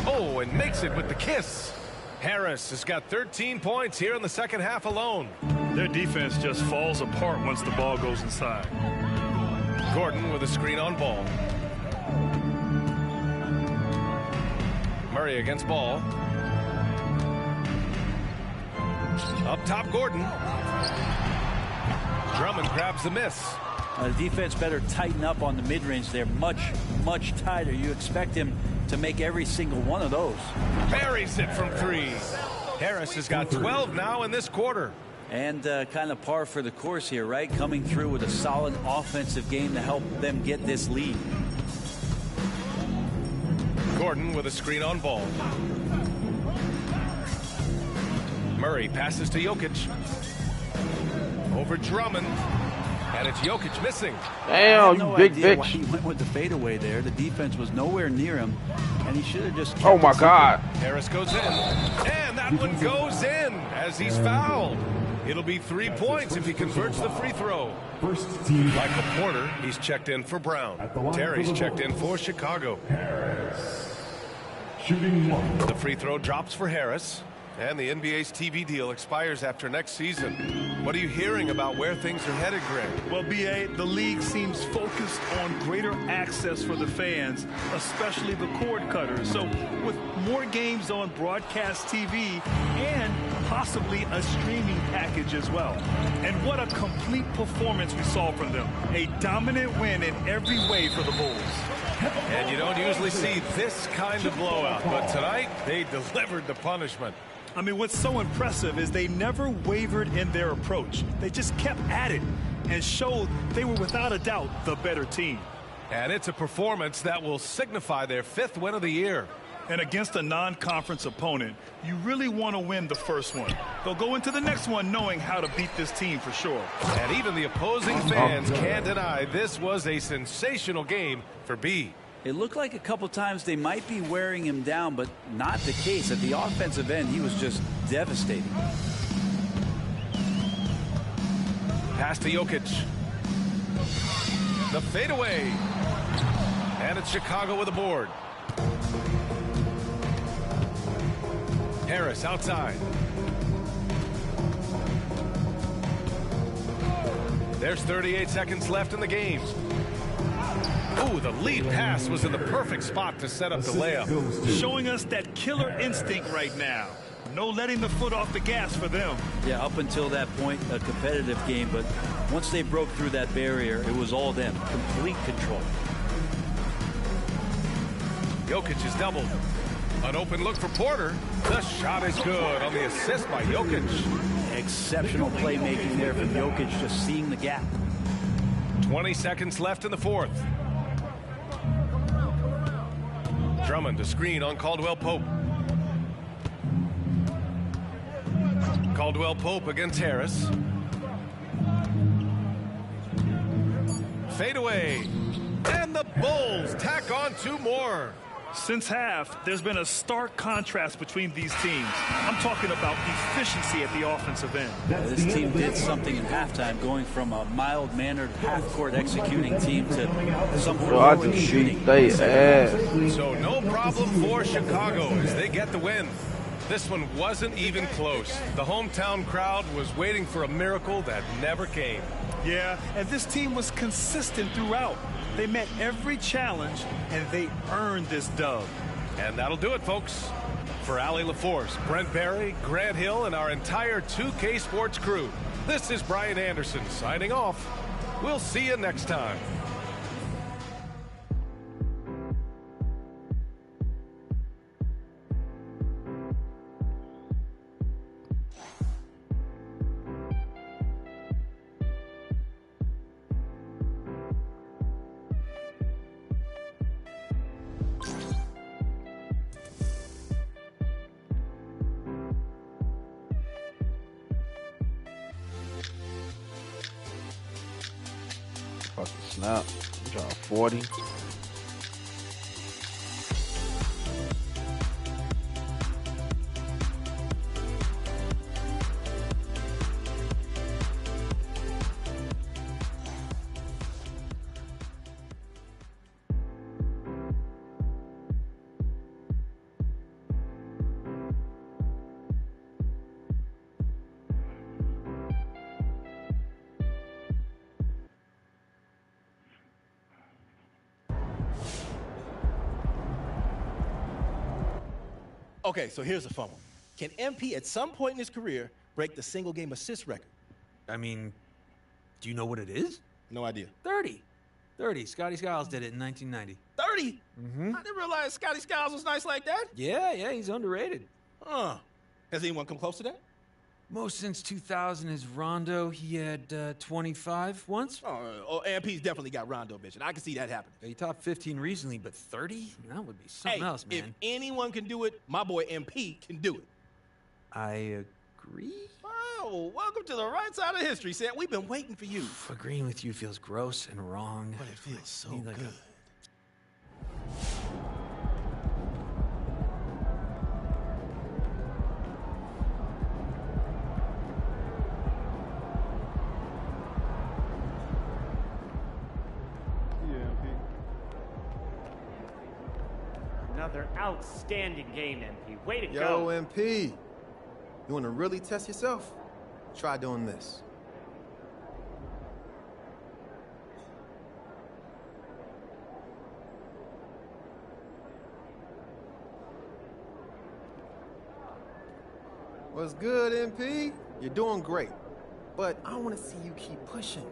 Oh, and makes it with the kiss. Harris has got 13 points here in the second half alone. Their defense just falls apart once the ball goes inside. Gordon with a screen on Ball. Murray against Ball. Up top, Gordon. Drummond grabs the miss. The defense better tighten up on the mid-range. They're much, much tighter. You expect him to make every single one of those. Buries it from 3. Harris has got 12 now in this quarter. And kind of par for the course here, right? Coming through with a solid offensive game to help them get this lead. Gordon with a screen on Ball. Murray passes to Jokic. Over Drummond. And it's Jokic missing. Damn, no you big idea bitch. Why he went with the fadeaway there. The defense was nowhere near him, and he should have just kept Oh my it God. Harris goes in. And that one goes in as he's fouled. It'll be 3 points if he converts the free throw. Michael Porter, he's checked in for Brown. Terry's checked in for Chicago. Shooting 1. The free throw drops for Harris. And the NBA's TV deal expires after next season. What are you hearing about where things are headed, Greg? Well, B.A., the league seems focused on greater access for the fans, especially the cord cutters. So with more games on broadcast TV and possibly a streaming package as well. And what a complete performance we saw from them. A dominant win in every way for the Bulls. And you don't usually see this kind of blowout, but tonight they delivered the punishment. I mean, what's so impressive is they never wavered in their approach. They just kept at it and showed they were without a doubt the better team. And it's a performance that will signify their 5th win of the year. And against a non-conference opponent, you really want to win the first one. They'll go into the next one knowing how to beat this team for sure. And even the opposing fans can't deny this was a sensational game for B. It looked like a couple times they might be wearing him down, but not the case. At the offensive end, he was just devastating. Pass to Jokic. The fadeaway. And it's Chicago with a board. Harris outside. There's 38 seconds left in the game. Ooh, the lead pass was in the perfect spot to set up the layup. Showing us that killer instinct right now. No letting the foot off the gas for them. Yeah, up until that point, a competitive game, but once they broke through that barrier, it was all them. Complete control. Jokic is doubled. An open look for Porter. The shot is good on the assist by Jokic. Exceptional playmaking there from Jokic, just seeing the gap. 20 seconds left in the 4th. Drummond to screen on Caldwell Pope. Caldwell Pope against Harris. Fadeaway. And the Bulls tack on 2 more. Since half, there's been a stark contrast between these teams. I'm talking about efficiency at the offensive end. This team did something in halftime, going from a mild-mannered half-court executing team to some heroic shooting. So no problem for Chicago as they get the win. This one wasn't even close. The hometown crowd was waiting for a miracle that never came. Yeah, and this team was consistent throughout. They met every challenge, and they earned this dub. And that'll do it, folks. For Allie LaForce, Brent Barry, Grant Hill, and our entire 2K Sports crew, this is Brian Anderson signing off. We'll see you next time. Fucking snap. Drop 40. Okay, so here's a fun one. Can MP at some point in his career break the single game assist record? I mean, do you know what it is? No idea. 30. 30. Scotty Skiles did it in 1990. 30? Mm-hmm. I didn't realize Scotty Skiles was nice like that. Yeah, he's underrated. Has anyone come close to that? Most since 2000 is Rondo. He had 25 once. AMP's definitely got Rondo mentioned. I can see that happening. He topped 15 recently, but 30? That would be something else, man. If anyone can do it, my boy MP can do it. I agree. Oh, welcome to the right side of history, Sam. We've been waiting for you. Agreeing with you feels gross and wrong. But it feels so good. Another outstanding game, MP. Way to go. Yo, MP. You want to really test yourself? Try doing this. What's good, MP? You're doing great. But I want to see you keep pushing.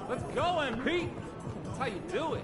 Let's go, MP. That's how you do it.